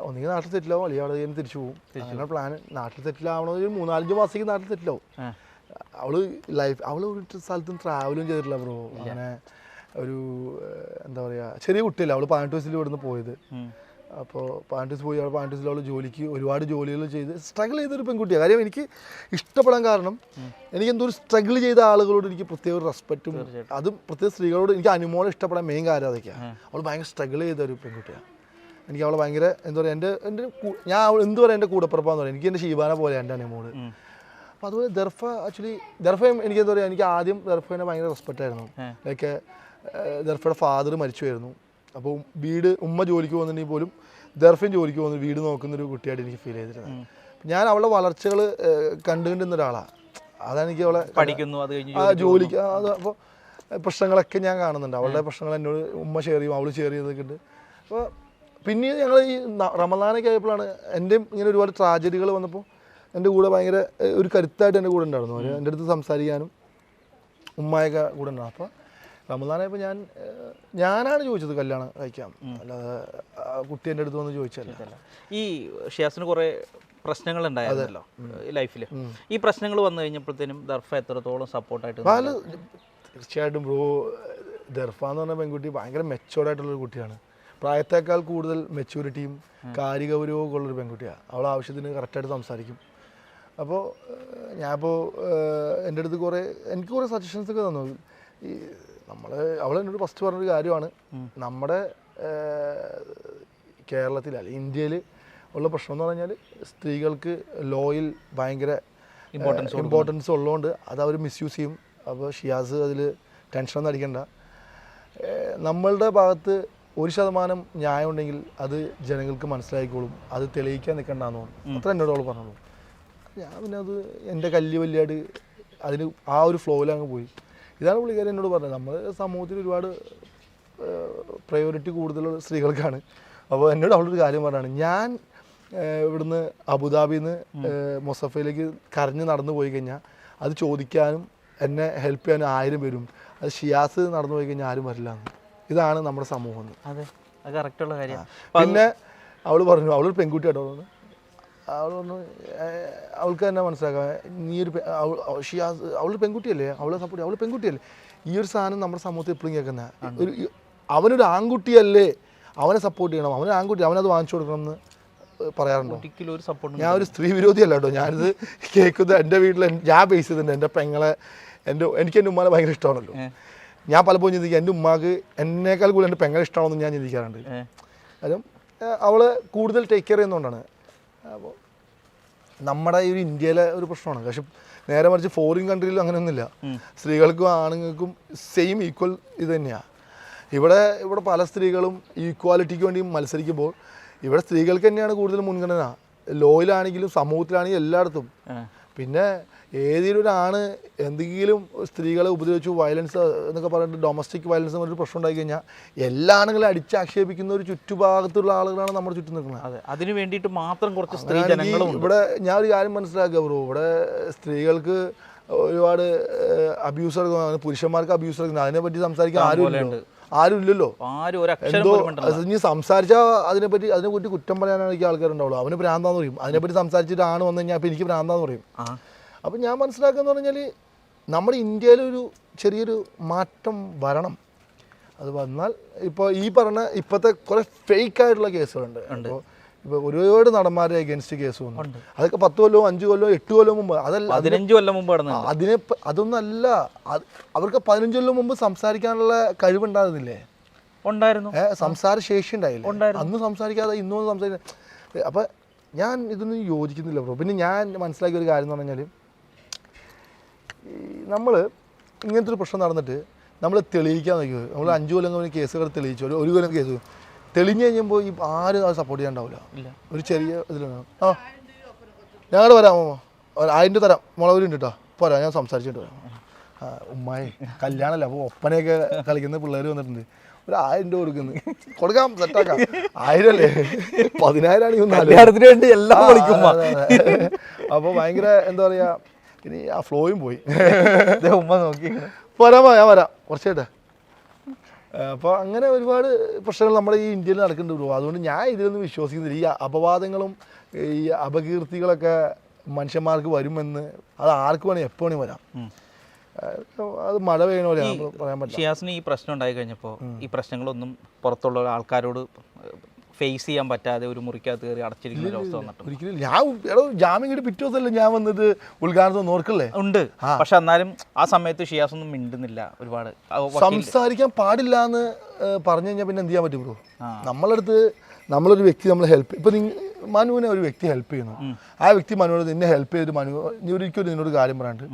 ഒന്നുകിൽ നാട്ടിൽ സെറ്റിൽ ആവും അല്ലെങ്കിൽ അവിടെ കഴിഞ്ഞ് തിരിച്ചു പോകും. അങ്ങനെ പ്ലാൻ. നാട്ടിൽ സെറ്റിൽ ആവണമെങ്കിൽ 3-4 മാസത്തേക്ക് നാട്ടിൽ സെറ്റിൽ ആവും. അവൾ ഒരു സ്ഥലത്തും ട്രാവലും ചെയ്തിട്ടില്ല ബ്രോ. അങ്ങനെ ഒരു എന്താ പറയുക, ചെറിയ കുട്ടിയല്ല. അവൾ 18 വയസ്സിൽ ഇവിടുന്ന് പോയത്. അപ്പോൾ 18 വയസ്സ് പോയി. 18 വയസ്സിൽ അവൾ ജോലിക്ക് ഒരുപാട് ജോലികൾ ചെയ്ത് സ്ട്രഗിൾ ചെയ്തൊരു പെൺകുട്ടിയാണ്. കാര്യം എനിക്ക് ഇഷ്ടപ്പെടാൻ കാരണം എനിക്ക് എന്തോ ഒരു സ്ട്രഗിൾ ചെയ്ത ആളുകളോട് എനിക്ക് പ്രത്യേക ഒരു റെസ്പെക്റ്റും, അതും പ്രത്യേക സ്ത്രീകളോട് എനിക്ക് അനുമോളം ഇഷ്ടപ്പെടാൻ മെയിൻ കാര്യം അതൊക്കെയാണ്. അവൾ ഭയങ്കര സ്ട്രഗിൾ ചെയ്ത ഒരു പെൺകുട്ടിയാണ്. എനിക്ക് അവളെ ഭയങ്കര എന്താ പറയുക, എൻ്റെ ഞാൻ എന്ത് പറയാം, എൻ്റെ കൂടപ്പിറപ്പാന്ന് പറയാം. എനിക്ക് എൻ്റെ ഷീബാന പോലെയാണ് എൻ്റെ അനുമോള്. അപ്പോൾ അതുപോലെ ദർഫ എനിക്ക് എന്താ പറയുക, എനിക്ക് ആദ്യം ദർഫേനെ ഭയങ്കര റെസ്പെക്റ്റ് ആയിരുന്നു. ലൈക്ക് ദർഫയുടെ ഫാദർ മരിച്ചുമായിരുന്നു. അപ്പോൾ ഉമ്മ ജോലിക്ക് പോകുന്നുണ്ടെങ്കിൽ പോലും ദർഫയും ജോലിക്ക് പോകുന്ന വീട് നോക്കുന്നൊരു കുട്ടിയായിട്ട് എനിക്ക് ഫീൽ ചെയ്തിരുന്നത്. ഞാൻ അവളുടെ വളർച്ചകൾ കണ്ടുകൊണ്ടിരുന്ന ഒരാളാണ്. അതാണ് എനിക്ക് അവളെ പഠിക്കുന്നു, ജോലിക്ക് അത്. അപ്പോൾ പ്രശ്നങ്ങളൊക്കെ ഞാൻ കാണുന്നുണ്ട്. അവളുടെ പ്രശ്നങ്ങൾ എന്നോട് ഉമ്മ ഷെയർ ചെയ്യും, അവൾ ഷെയർ ചെയ്തൊക്കെ ഉണ്ട്. അപ്പോൾ പിന്നീട് ഞങ്ങൾ ഈ റമദാനൊക്കെ ആയപ്പോഴാണ് എൻ്റെ ഇങ്ങനെ ഒരുപാട് ട്രാജഡികൾ വന്നപ്പോൾ എൻ്റെ കൂടെ ഭയങ്കര ഒരു കരുത്തായിട്ട് എൻ്റെ കൂടെ ഉണ്ടായിരുന്നു. എൻ്റെ അടുത്ത് സംസാരിക്കാനും ഉമ്മയൊക്കെ കൂടെ ഉണ്ടാകും. അപ്പോൾ റമദാനായപ്പോൾ ഞാനാണ് ചോദിച്ചത് കല്യാണം കഴിക്കാം, അല്ലാതെ കുട്ടി എൻ്റെ അടുത്ത് വന്ന് ചോദിച്ചല്ല. ഈ ഷിയാസിന് കുറേ പ്രശ്നങ്ങൾ ഉണ്ടായിരുന്നല്ലോ ലൈഫിൽ. ഈ പ്രശ്നങ്ങൾ വന്നു കഴിഞ്ഞപ്പോഴത്തേനും ദർഫ എത്രത്തോളം സപ്പോർട്ടായിട്ട്? തീർച്ചയായിട്ടും ബ്രോ, ദർഫ എന്ന് പറഞ്ഞ പെൺകുട്ടി ഭയങ്കര മെച്ചോർഡായിട്ടുള്ളൊരു കുട്ടിയാണ്. പ്രായത്തേക്കാൾ കൂടുതൽ മെച്യൂരിറ്റിയും കാര്യഗൗരവവും ഉള്ളൊരു പെൺകുട്ടിയാണ്. അവൾ ആവശ്യത്തിന് കറക്റ്റായിട്ട് സംസാരിക്കും. അപ്പോൾ ഞാനിപ്പോൾ എൻ്റെ അടുത്ത് എനിക്ക് കുറേ സജഷൻസ് ഒക്കെ തന്നു. ഈ അവൾ എന്നോട് ഫസ്റ്റ് പറഞ്ഞൊരു കാര്യമാണ്, നമ്മുടെ കേരളത്തിൽ അല്ലെങ്കിൽ ഇന്ത്യയിൽ ഉള്ള പ്രശ്നം എന്ന് പറഞ്ഞാൽ സ്ത്രീകൾക്ക് ലോയിൽ ഭയങ്കര ഇമ്പോർട്ടൻസ് ഉള്ളതുകൊണ്ട് അത് അവർ മിസ്യൂസ് ചെയ്യും. അപ്പോൾ ഷിയാസ് അതിൽ ടെൻഷനൊന്നും അടിക്കണ്ട, നമ്മളുടെ ഭാഗത്ത് 1% ന്യായം ഉണ്ടെങ്കിൽ അത് ജനങ്ങൾക്ക് മനസ്സിലായിക്കോളും, അത് തെളിയിക്കാൻ നിൽക്കണ്ടെന്ന് തോന്നുന്നു. അത്ര എന്നോട് അവൾ പറഞ്ഞോളൂ. ഞാൻ പിന്നെ അത് എൻ്റെ വലിയായിട്ട് അതിന് ആ ഒരു ഫ്ലോയിൽ അങ്ങ് പോയി. ഇതാണ് പുള്ളിക്കാരൻ എന്നോട് പറഞ്ഞത്. നമ്മുടെ സമൂഹത്തിൽ ഒരുപാട് പ്രയോറിറ്റി കൂടുതലുള്ള സ്ത്രീകൾക്കാണ്. അപ്പോൾ എന്നോട് അവളൊരു കാര്യം പറഞ്ഞാണ്, ഞാൻ ഇവിടുന്ന് അബുദാബിയിൽ നിന്ന് മൊസഫയിലേക്ക് കരഞ്ഞ് നടന്നു പോയി കഴിഞ്ഞാൽ അത് ചോദിക്കാനും എന്നെ ഹെൽപ്പ് ചെയ്യാനും 1000 പേരും, അത് ഷിയാസ് നടന്നു പോയി കഴിഞ്ഞാൽ ആരും വരില്ല എന്ന്. ഇതാണ് നമ്മുടെ സമൂഹം. അതെ, അത് കറക്റ്റുള്ള കാര്യം. പിന്നെ അവൾ പറഞ്ഞു, അവളൊരു പെൺകുട്ടിയാട്ടോ. അവൾ പറഞ്ഞു അവൾക്ക് തന്നെ മനസ്സിലാക്കാം, നീ ഒരു ഷിയാസ് അവൾ പെൺകുട്ടിയല്ലേ, അവളെ സപ്പോർട്ട്, അവൾ പെൺകുട്ടിയല്ലേ. ഈ ഒരു സാധനം നമ്മുടെ സമൂഹത്തിൽ എപ്പോഴും കേൾക്കുന്ന അവനൊരു ആൺകുട്ടിയല്ലേ, അവനെ സപ്പോർട്ട് ചെയ്യണം, അവനൊരു ആൺകുട്ടി, അവനത് വാങ്ങിച്ചു കൊടുക്കണം എന്ന് പറയാറുണ്ടോ? ഞാൻ ഒരു സ്ത്രീ വിരോധിയല്ല കേട്ടോ. ഞാനിത് കേൾക്കുന്നത് എൻ്റെ വീട്ടിൽ ഞാൻ ബേസ് ചെയ്തിട്ടുണ്ട്. എൻ്റെ പെങ്ങളെ എനിക്ക് എൻ്റെ ഉമ്മാനെ ഭയങ്കര ഇഷ്ടമാണല്ലോ. ഞാൻ പലപ്പോഴും ചിന്തിക്കുക എൻ്റെ ഉമ്മാക്ക് എന്നേക്കാൾ കൂടുതൽ എൻ്റെ പെങ്ങളെ ഇഷ്ടമാണെന്ന് ഞാൻ ചിന്തിക്കാറുണ്ട്. കാര്യം അവളെ കൂടുതൽ ടേക്ക് കെയർ ചെയ്യുന്നതുകൊണ്ടാണ്. അപ്പോൾ നമ്മുടെ ഈ ഒരു ഇന്ത്യയിലെ ഒരു പ്രശ്നമാണ്. പക്ഷെ നേരെ മറിച്ച് ഫോറിൻ കൺട്രിയിലും അങ്ങനെയൊന്നുമില്ല. സ്ത്രീകൾക്കും ആണുങ്ങൾക്കും സെയിം ഈക്വൽ ഇത് തന്നെയാണ്. ഇവിടെ പല സ്ത്രീകളും ഈക്വാലിറ്റിക്ക് വേണ്ടി മത്സരിക്കുമ്പോൾ ഇവിടെ സ്ത്രീകൾക്ക് തന്നെയാണ് കൂടുതൽ മുൻഗണന. ലോയിലാണെങ്കിലും സമൂഹത്തിലാണെങ്കിലും എല്ലായിടത്തും. പിന്നെ ഏതെങ്കിലും ഒരാണ് എന്തെങ്കിലും സ്ത്രീകളെ ഉപദ്രവിച്ചു, വയലൻസ് എന്നൊക്കെ പറഞ്ഞിട്ട് ഡൊമസ്റ്റിക് വയലൻസ് എന്ന് പറഞ്ഞൊരു പ്രശ്നം ഉണ്ടായി കഴിഞ്ഞാൽ എല്ലാ ആണുങ്ങളെ അടിച്ചാക്ഷേപിക്കുന്ന ഒരു ചുറ്റുഭാഗത്തുള്ള ആളുകളാണ് നമ്മുടെ ചുറ്റും നിൽക്കുന്നത്. അതെ, അതിന് വേണ്ടിയിട്ട് മാത്രം കുറച്ച് സ്ത്രീ ജനങ്ങളും ഇവിടെ. ഞാൻ ഒരു കാര്യം മനസ്സിലാക്കുക ബ്രോ, ഇവിടെ സ്ത്രീകൾക്ക് ഒരുപാട് അബ്യൂസ് എടുക്കുന്നത്, പുരുഷന്മാർക്ക് അബ്യൂസ് എടുക്കുന്നത്, അതിനെപ്പറ്റി സംസാരിക്കാൻ ആരും ഇല്ലല്ലോ. എന്തോ ഇനി സംസാരിച്ചാൽ അതിനെപ്പറ്റി കുറ്റം പറയാനാണ് എനിക്ക് ആൾക്കാരുണ്ടാവുള്ളൂ. അവന് ഭ്രാന്താന്ന് പറയും. അതിനെപ്പറ്റി സംസാരിച്ചിട്ട് ആണ് വന്നു കഴിഞ്ഞാൽ അപ്പം എനിക്ക് ഭ്രാന്താന്ന് പറയും. അപ്പം ഞാൻ മനസ്സിലാക്കുക എന്ന് പറഞ്ഞാൽ നമ്മുടെ ഇന്ത്യയിലൊരു ചെറിയൊരു മാറ്റം വരണം. അത് വന്നാൽ ഇപ്പോൾ ഈ പറഞ്ഞ ഇപ്പോഴത്തെ കുറേ ഫേക്ക് ആയിട്ടുള്ള കേസുകളുണ്ട്. ഇപ്പോൾ ഒരുപാട് നടന്മാരെ അഗേൻസ്റ്റ് കേസ് വന്നു. അതൊക്കെ 10 കൊല്ലവും 5 കൊല്ലവും 8 കൊല്ലവും മുമ്പ്, അതല്ല 15 കൊല്ലം മുമ്പ് അതൊന്നല്ല. അവർക്ക് 15 കൊല്ലം മുമ്പ് സംസാരിക്കാനുള്ള കഴിവുണ്ടായിരുന്നില്ലേ? ഉണ്ടായിരുന്നു. സംസാര ശേഷി ഉണ്ടായില്ല. അന്ന് സംസാരിക്കാതെ ഇന്നൊന്നും സംസാരിക്കുക. അപ്പം ഞാൻ ഇതൊന്നും യോജിക്കുന്നില്ല ബ്രോ. പിന്നെ ഞാൻ മനസ്സിലാക്കിയ ഒരു കാര്യം എന്ന് പറഞ്ഞാൽ, നമ്മൾ ഇങ്ങനത്തെ ഒരു പ്രശ്നം നടന്നിട്ട് നമ്മൾ തെളിയിക്കാൻ നോക്കിയത്, നമ്മൾ 5 കൊല്ലം കേസുകൾ തെളിയിച്ചു, ഒരു കൊല്ലം കേസ് തെളിഞ്ഞു കഴിയുമ്പോൾ ഈ ആരും അത് സപ്പോർട്ട് ചെയ്യാണ്ടാവില്ല. ഒരു ചെറിയ ഇതിലാണ് ഞങ്ങൾ വരാമോ 1000 തരാം, മുളകുരുണ്ട് കേട്ടോ, പോരാ ഞാൻ സംസാരിച്ചിട്ട് വരാം. ഉമ്മായി കല്യാണമല്ല, അപ്പോൾ ഒപ്പനയൊക്കെ കളിക്കുന്ന പിള്ളേർ വന്നിട്ടുണ്ട്, ഒരു 1000 രൂപ കൊടുക്കാം, സെറ്റാക്കാം. 1000 അല്ലേ, 10,000 ആണെങ്കിൽ വേണ്ടി എല്ലാം അപ്പോൾ ഭയങ്കര എന്താ പറയുക, ഇനി ആ ഫ്ലോയും പോയി. ഉമ്മ നോക്കി വരാമോ, ഞാൻ വരാം കുറച്ചായിട്ട്. അപ്പോൾ അങ്ങനെ ഒരുപാട് പ്രശ്നങ്ങൾ നമ്മുടെ ഈ ഇന്ത്യയിൽ നടക്കുന്നുണ്ട് ബ്രോ. അതുകൊണ്ട് ഞാൻ ഇതിലൊന്നും വിശ്വസിക്കുന്നില്ല. ഈ അപവാദങ്ങളും ഈ അപകീർത്തികളൊക്കെ മനുഷ്യന്മാർക്ക് വരുമെന്ന്, അത് ആർക്ക് വേണേൽ എപ്പോൾ വേണേൽ വരാം. അത് മഴ പെയ്യണ പോലെ പറയാൻ പറ്റില്ല. ഷിയാസിന് ഈ പ്രശ്നം ഉണ്ടായി കഴിഞ്ഞപ്പോൾ ഈ പ്രശ്നങ്ങളൊന്നും പുറത്തുള്ള ആൾക്കാരോട് ഫേസ് ചെയ്യാൻ പറ്റാതെ ഒരു മുറിക്കകത്ത് കയറി അടച്ചിരിക്കുന്ന ഒരു അവസ്ഥ വന്നിട്ടുണ്ട്. ഒരിക്കലും ഞാൻ ജാമ്യം കിട്ടി പിറ്റേ ദിവസമല്ലേ ഞാൻ വന്നത് ഉദ്ഘാടനം നോർക്കല്ലേ ഉണ്ട്. പക്ഷെ എന്നാലും ആ സമയത്ത് ഷിയാസ് ഒന്നും മിണ്ടുന്നില്ല. ഒരുപാട് സംസാരിക്കാൻ പാടില്ല എന്ന് പറഞ്ഞു കഴിഞ്ഞാൽ പിന്നെ എന്ത് ചെയ്യാൻ പറ്റും ബ്രോ? നമ്മളൊരു വ്യക്തി നമ്മൾ ഹെൽപ്പ്, ഇപ്പൊ മനുവിനെ ഒരു വ്യക്തി ഹെൽപ്പ് ചെയ്യുന്നു, ആ വ്യക്തി മനുവിനോട് നിന്നെ ഹെൽപ്പ് ചെയ്തിട്ട് മനു നീ ഒരിക്കലും നിന്നോട് കാര്യം പറയാണ്ട്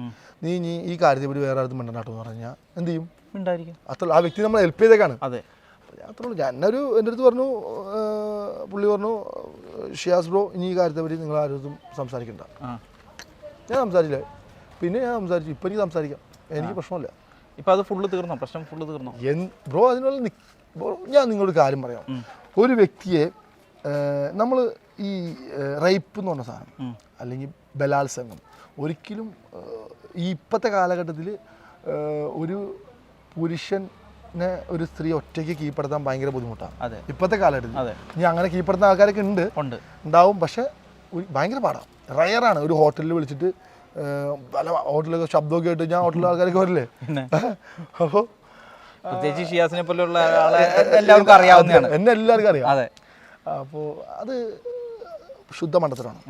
നീ ഈ കാര്യത്തെ പറ്റി വേറെ ആർക്കും മിണ്ടനാട്ടോ എന്ന് പറഞ്ഞാൽ എന്ത് ചെയ്യും? ഉണ്ടായിരിക്കും. അത്ര ആ വ്യക്തി നമ്മൾ ഹെൽപ്പ് ചെയ്തേക്കാണ്. അതെ, അത്രയുള്ളൂ. എൻ്റെ അടുത്ത് പറഞ്ഞു, പുള്ളി പറഞ്ഞു, ഷിയാസ് ബ്രോ ഇനി ഈ കാര്യത്തെ പറ്റി നിങ്ങൾ ആരും സംസാരിക്കണ്ട. ഞാൻ സംസാരിച്ചില്ല, പിന്നെ ഞാൻ സംസാരിച്ചു. ഇപ്പം എനിക്ക് സംസാരിക്കാം, എനിക്ക് പ്രശ്നമില്ല. ഇപ്പം അത് ഫുള്ള് തീർന്നോ? പ്രശ്നം ഫുള്ള് തീർന്നോ ബ്രോ? അതിനുള്ള ഞാൻ നിങ്ങളൊരു കാര്യം പറയാം. ഒരു വ്യക്തിയെ നമ്മൾ ഈ റേപ്പ് എന്ന് പറഞ്ഞ സാധനം അല്ലെങ്കിൽ ബലാത്സംഗം ഒരിക്കലും ഈ ഇപ്പോഴത്തെ കാലഘട്ടത്തിൽ ഒരു പുരുഷനെ ഒരു സ്ത്രീ ഒറ്റയ്ക്ക് കീഴ്പ്പെടുത്താൻ ഭയങ്കര ബുദ്ധിമുട്ടാണ് ഇപ്പോഴത്തെ കാലഘട്ടത്തിൽ. ഇനി അങ്ങനെ കീഴ്പ്പെടുത്തുന്ന ആൾക്കാരൊക്കെ ഉണ്ടാവും, പക്ഷെ ഭയങ്കര പാടാണ്, റയറാണ്. ഒരു ഹോട്ടലിൽ വിളിച്ചിട്ട് പല ഹോട്ടലൊക്കെ ശബ്ദമൊക്കെ ആയിട്ട് ഞാൻ ഹോട്ടലിലെ ആൾക്കാരൊക്കെ വരില്ലേ, അപ്പോൾ പ്രത്യേകിച്ച് ഷിയാസിനെ പോലെയുള്ള എല്ലാവർക്കും അറിയാവുന്നതാണ്, എന്നെ എല്ലാവർക്കും അറിയാം. അതെ, അപ്പോൾ അത് ശുദ്ധ മണ്ടത്തരമാണ്.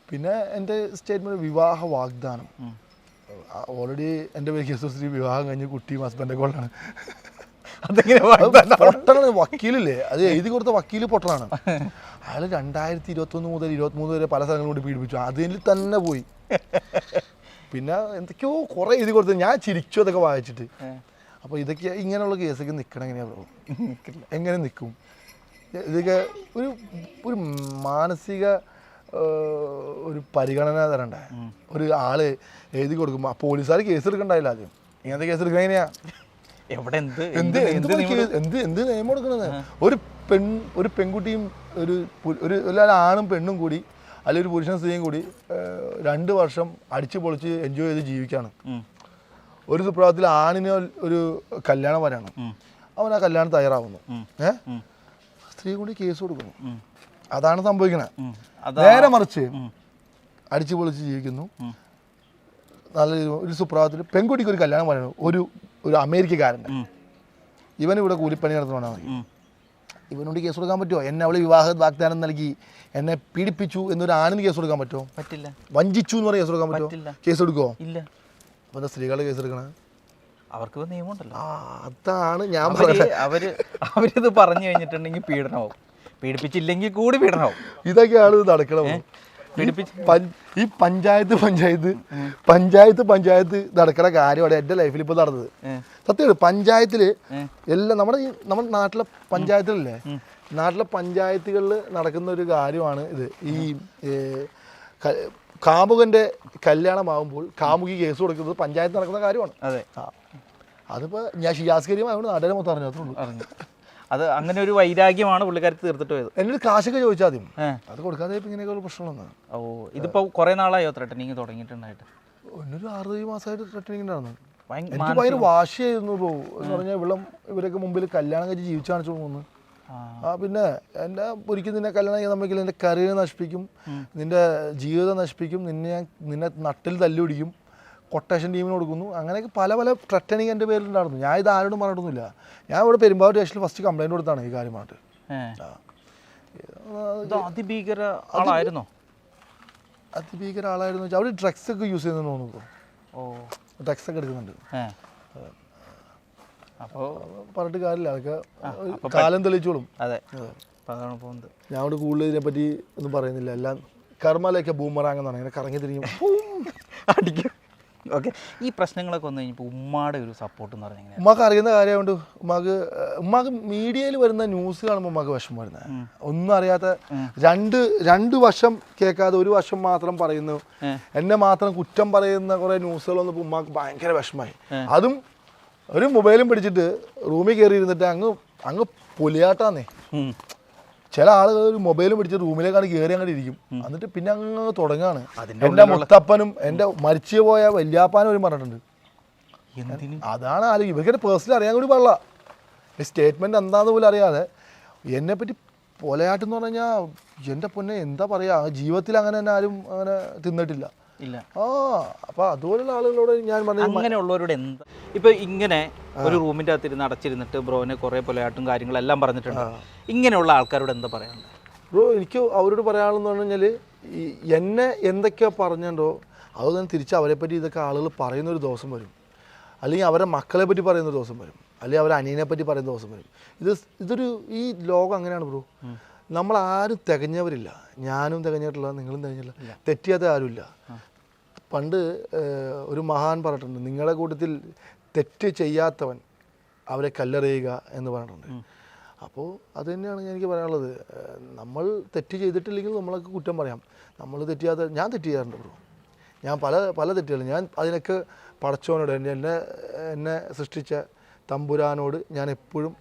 പിന്നെ എൻ്റെ സ്റ്റേറ്റ്മെൻറ്റ് വിവാഹ വാഗ്ദാനം, ഓൾറെഡി എൻ്റെ പേര് കേസുശ്രീ, വിവാഹം കഴിഞ്ഞ് കുട്ടിയും ഹസ്ബൻഡൊക്കെ കൊണ്ടാണ്. പൊട്ടനാണ് വക്കീലില്ലേ, അത് എഴുതി കൊടുത്ത വക്കീൽ പൊട്ടനാണ്. അയാൾ 2021 മുതൽ 23 വരെ പല സ്ഥലങ്ങളും കൂടി പീഡിപ്പിച്ചു, അതിൽ തന്നെ പോയി. പിന്നെ എന്തൊക്കെയോ കുറേ എഴുതി കൊടുത്തത് ഞാൻ ചിരിച്ചു അതൊക്കെ വായിച്ചിട്ട്. അപ്പോൾ ഇതൊക്കെ ഇങ്ങനെയുള്ള കേസൊക്കെ നിൽക്കണം എങ്ങനെയാണ്? എങ്ങനെ നിൽക്കും? ഇതൊക്കെ ഒരു മാനസിക ഒരു പരിഗണന തരണ്ടേ? ഒരു ആള് എഴുതി കൊടുക്കുമ്പോൾ പോലീസുകാർ കേസ് എടുക്കണ്ടായില്ല. ആദ്യം ഇങ്ങനത്തെ കേസ് എടുക്കണ എങ്ങനെയാ? എവിടെ എന്ത് നിയമം എടുക്കണത്? ഒരു പെൺകുട്ടിയും ഒരു ആണും പെണ്ണും കൂടി അല്ലെങ്കിൽ ഒരു പുരുഷനും സ്ത്രീയും കൂടി 2 വർഷം അടിച്ചു പൊളിച്ച് എൻജോയ് ചെയ്ത് ജീവിക്കാണ്. ഒരു സുപ്രഭാതത്തിൽ ആണിന് ഒരു കല്യാണം വരാണ്, അവൻ ആ കല്യാണം തയ്യാറാവുന്നു, സ്ത്രീ കൂടി കേസ് കൊടുക്കുന്നു. അതാണ് സംഭവിക്കണേ. നേരെ മറിച്ച് അടിച്ചു പൊളിച്ച് ജീവിക്കുന്നു. നല്ല ഒരു സുപ്രഭാതത്തിൽ പെൺകുട്ടിക്ക് ഒരു കല്യാണം പറയുന്നു, ഒരു അമേരിക്കക്കാരൻ്റെ. ഇവനിവിടെ കൂലിപ്പണി നടത്തണമെന്നാണ് മതി. ഇവനോട് കേസ് കൊടുക്കാൻ പറ്റുമോ? എന്നെ അവള് വിവാഹ വാഗ്ദാനം നൽകി എന്നെ പീഡിപ്പിച്ചു എന്നൊരു ആണിന് കേസ് കൊടുക്കാൻ പറ്റുമോ? പറ്റില്ല. വഞ്ചിച്ചു എന്ന് പറഞ്ഞാൽ കേസ് കൊടുക്കാൻ പറ്റുമോ? കേസ് എടുക്കുമോ? ഇല്ല. അപ്പോൾ സ്ത്രീകളുടെ കേസ് എടുക്കണേ? അവർക്ക് നിയമമുണ്ടല്ലോ. അതാണ് ഞാൻ പറയുന്നത്. അവരിത് പറഞ്ഞു കഴിഞ്ഞിട്ടുണ്ടെങ്കിൽ പീഡനമാവും, പീഡിപ്പിച്ചില്ലെങ്കിൽ കൂടി പീഡനമാവും. ഇതൊക്കെയാണ് നടക്കണം. ഈ പഞ്ചായത്ത് നടക്കുന്ന കാര്യമാണ് എൻ്റെ ലൈഫിൽ ഇപ്പോൾ നടന്നത്. സത്യമാണ്. പഞ്ചായത്തിൽ എല്ലാം നമ്മുടെ നാട്ടിലെ പഞ്ചായത്തിലല്ലേ, നാട്ടിലെ പഞ്ചായത്തുകളിൽ നടക്കുന്ന ഒരു കാര്യമാണ് ഇത്. ഈ കാമുകൻ്റെ കല്യാണമാകുമ്പോൾ കാമുകി കേസ് കൊടുക്കുന്നത് പഞ്ചായത്ത് നടക്കുന്ന കാര്യമാണ്. അതെ, അതിപ്പോൾ ഞാൻ ഷിയാസ്കരിയുമായതുകൊണ്ട് നാട്ടുകാരെ മൊത്തം അറിഞ്ഞു, അത്രേ ഉള്ളൂ. അത് അങ്ങനെ ഒരു വൈരാഗ്യമാണ് പുള്ളിക്കാരത്ത് തീർത്തിട്ട് പോയത്. എന്നോട് കാശൊക്കെ ചോദിച്ചാൽ ആദ്യം, അത് കൊടുക്കാതെ ഇപ്പം ഇങ്ങനെയൊക്കെ പ്രശ്നങ്ങളൊന്നും. ഓ, ഇതിപ്പോൾ കുറേ നാളായോ ത്രെട്ടനിങ് തുടങ്ങിയിട്ടുണ്ടായിട്ട്? ഒരു 6-7 മാസമായിട്ട് ത്രെട്ടനിങ് ഉണ്ടായിരുന്നു. എനിക്ക് ഭയങ്കര വാശിയായിരുന്നു ബ്രോ. എന്ന് പറഞ്ഞാൽ ഇവരൊക്കെ മുമ്പിൽ കല്യാണം കഴിച്ച് ജീവിച്ചു കാണിച്ചു പോകുന്നു. പിന്നെ എൻ്റെ ഒരിക്കലും നിന്നെ കല്യാണം ചെയ്യാൻ നമ്മൾക്കില്ല, നിൻ്റെ കരിയർ നശിപ്പിക്കും, നിൻ്റെ ജീവിതം നശിപ്പിക്കും, നിന്നെ നട്ടിൽ തല്ലുപിടിക്കും, കൊട്ടേഷൻ ടീമിന് കൊടുക്കുന്നു. അങ്ങനെയൊക്കെ പല പല ത്രട്ടനിങ് എൻ്റെ പേരിലുണ്ടായിരുന്നു. ഞാൻ ഇത് ആരോടും പറഞ്ഞിട്ടൊന്നുമില്ല. ഞാൻ ഇവിടെ പെരുമ്പാവൂർ സ്റ്റേഷനിൽ ഫസ്റ്റ് കംപ്ലയിൻറ്റ് കൊടുത്താണ് ഈ കാര്യമായിട്ട്. അതിഭീകര ആളായിരുന്നോ? അതിഭീകര ആളായിരുന്നു വെച്ചാൽ അവർ ഡ്രഗ്സ് ഒക്കെ യൂസ് ചെയ്യുന്നു തോന്നുന്നു. ഡ്രഗ്സ് ഒക്കെ എടുക്കുന്നുണ്ട്. അപ്പോൾ പറഞ്ഞിട്ട് കാര്യമില്ല, അതൊക്കെ കാലം തെളിയിച്ചോളും. അതെ, ഞാൻ അവിടെ കൂടുതൽ ഇതിനെപ്പറ്റി ഒന്നും പറയുന്നില്ല. എല്ലാം കർമ്മലൊക്കെ ബൂമറാങ് എന്നാണ്, ഇങ്ങനെ കറങ്ങി തിരിഞ്ഞു അടിക്കും. ഓക്കെ, ഈ പ്രശ്നങ്ങളൊക്കെ വന്നു കഴിഞ്ഞപ്പോൾ ഉമ്മാടെ ഒരു സപ്പോർട്ട് എന്ന് പറഞ്ഞാൽ ഉമ്മാക്ക് അറിയുന്ന കാര്യമുണ്ട്. ഉമ്മാക്ക് മീഡിയയിൽ വരുന്ന ന്യൂസ് കാണുമ്പോൾ ഉമ്മാക്ക് വിഷമം വരുന്നത്. ഒന്നും അറിയാത്ത രണ്ട് വശം കേൾക്കാതെ ഒരു വശം മാത്രം പറയുന്നു, എന്നെ മാത്രം കുറ്റം പറയുന്ന കുറേ ന്യൂസുകളൊന്നും ഇപ്പോൾ ഉമ്മാക്ക് ഭയങ്കര വിഷമമായി. അതും ഒരു മൊബൈലും പിടിച്ചിട്ട് റൂമിൽ കയറി ഇരുന്നിട്ട് അങ്ങ് പൊലിയാട്ടാന്നേ. ചില ആളുകൾ ഒരു മൊബൈലും പിടിച്ച് റൂമിലേക്കാണ് കയറി അങ്ങോട്ട് ഇരിക്കും. എന്നിട്ട് പിന്നെ അങ്ങ് തുടങ്ങുകയാണ്. എൻ്റെ മുത്തപ്പനും എൻ്റെ മരിച്ചു പോയ വല്യാപ്പാനും ഒരു പറഞ്ഞിട്ടുണ്ട്. അതാണ് ആലോചിക്കും. ഇവർക്ക് പേഴ്സണലി അറിയാൻ കൂടി പാടില്ല. ഈ സ്റ്റേറ്റ്മെൻറ്റ് എന്താന്ന് പോലും അറിയാതെ എന്നെപ്പറ്റി പൊലയാട്ടെന്ന് പറഞ്ഞു കഴിഞ്ഞാൽ എൻ്റെ പൊന്നെ എന്താ പറയുക, ജീവിതത്തിൽ അങ്ങനെ തന്നെ ആരും അങ്ങനെ തിന്നിട്ടില്ല. അപ്പോൾ അതുപോലുള്ള ആളുകളോട് ഞാൻ പറഞ്ഞു, അങ്ങനെയുള്ളവരോട് എന്താ ഇപ്പൊ ഇങ്ങനെ ഒരു റൂമിന്റെ അകത്തിരുന്ന് അടച്ചിരുന്നിട്ട് ബ്രോനെ കുറെ പൊലയാട്ടും കാര്യങ്ങളെല്ലാം പറഞ്ഞിട്ടുണ്ട്. ഇങ്ങനെയുള്ള ആൾക്കാരോട് എന്താ പറയാനുള്ളത്? ബ്രോ, എനിക്ക് അവരോട് പറയാനുള്ളതെന്ന് പറഞ്ഞു കഴിഞ്ഞാൽ എന്നെ എന്തൊക്കെയാ പറഞ്ഞോ അത് തന്നെ തിരിച്ച് അവരെ പറ്റി ഇതൊക്കെ ആളുകൾ പറയുന്നൊരു ദിവസം വരും. അല്ലെങ്കിൽ അവരെ മക്കളെ പറ്റി പറയുന്നൊരു ദിവസം വരും. അല്ലെങ്കിൽ അവരെ അനിയനെ പറ്റി പറയുന്ന ദിവസം വരും. ഇതൊരു ഈ ലോകം അങ്ങനെയാണ് ബ്രോ. നമ്മളാരും തികഞ്ഞവരില്ല. ഞാനും തികഞ്ഞിട്ടില്ല, നിങ്ങളും തികഞ്ഞിട്ടില്ല, തെറ്റിയാത്ത ആരുമില്ല. പണ്ട് ഒരു മഹാൻ പറഞ്ഞിട്ടുണ്ട്, നിങ്ങളുടെ കൂട്ടത്തിൽ തെറ്റ് ചെയ്യാത്തവൻ അവരെ കല്ലെറിയുക എന്ന് പറഞ്ഞിട്ടുണ്ട്. അപ്പോൾ അത് തന്നെയാണ് എനിക്ക് പറയാനുള്ളത്. നമ്മൾ തെറ്റ് ചെയ്തിട്ടില്ലെങ്കിൽ നമ്മളൊക്കെ കുറ്റം പറയാം. നമ്മൾ ഞാൻ തെറ്റ് ചെയ്യാറുണ്ട് ബ്രോ. ഞാൻ പല തെറ്റുകളും ഞാൻ അതിനൊക്കെ പടച്ചവനോട് എന്നെ സൃഷ്ടിച്ച തമ്പുരാനോട് ഞാൻ എപ്പോഴും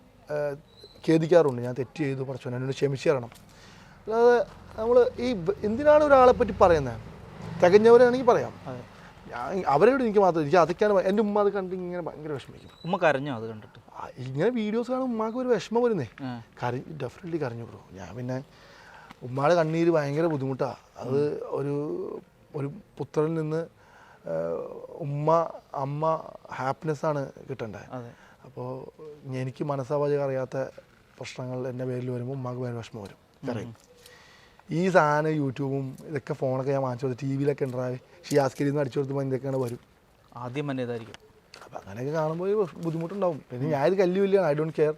ഖേദിക്കാറുണ്ട്. ഞാൻ തെറ്റ് ചെയ്തു, പടച്ചവൻ എന്നോട് ക്ഷമിച്ചു തരണം. അല്ലാതെ നമ്മൾ എന്തിനാണ് ഒരാളെ പറ്റി പറയുന്നത്? തികഞ്ഞവരാണെങ്കിൽ പറയാം. അവരോട് എനിക്ക് മാത്രം, എനിക്ക് അതൊക്കെയാണ്. എൻ്റെ ഉമ്മ അത് കണ്ട് ഇങ്ങനെ ഭയങ്കര വിഷമിക്കും. ഉമ്മ കരഞ്ഞോ അത് കണ്ടിട്ട്? ഇങ്ങനെ വീഡിയോസ് കാണുമ്പോൾ ഉമ്മാക്ക് ഒരു വിഷമം വരുന്നേ. ഡെഫിനറ്റ്ലി കരഞ്ഞു ബ്രോ. ഞാൻ പിന്നെ ഉമ്മയുടെ കണ്ണീര് ഭയങ്കര ബുദ്ധിമുട്ടാണ്. അത് ഒരു പുത്രനിൽ നിന്ന് അമ്മ ഹാപ്പിനെസ്സാണ് കിട്ടേണ്ടത്. അപ്പോൾ എനിക്ക് മനസ്സാവാചകം അറിയാത്ത പ്രശ്നങ്ങൾ എൻ്റെ പേരിൽ വരുമ്പോൾ ഉമ്മാക്ക് ഭയങ്കര വിഷമം വരും. കരയും. ഈ സാധനം യൂട്യൂബും ഇതൊക്കെ ഫോണൊക്കെ ഞാൻ വാങ്ങിച്ചു കൊടുത്ത് ടി വിയിലൊക്കെ ഉണ്ടായി ഷിയാസ്കരിയിൽ നിന്ന് അടിച്ചു കൊടുത്തുമ്പോൾ എന്തൊക്കെയാണ് വരും. ആദ്യം തന്നെ ഇതായിരിക്കും. അപ്പം അങ്ങനെയൊക്കെ കാണുമ്പോൾ ബുദ്ധിമുട്ടുണ്ടാവും. പിന്നെ ഞാനിത് കല്ലുമില്ല, ഐ ഡോണ്ട് കെയർ.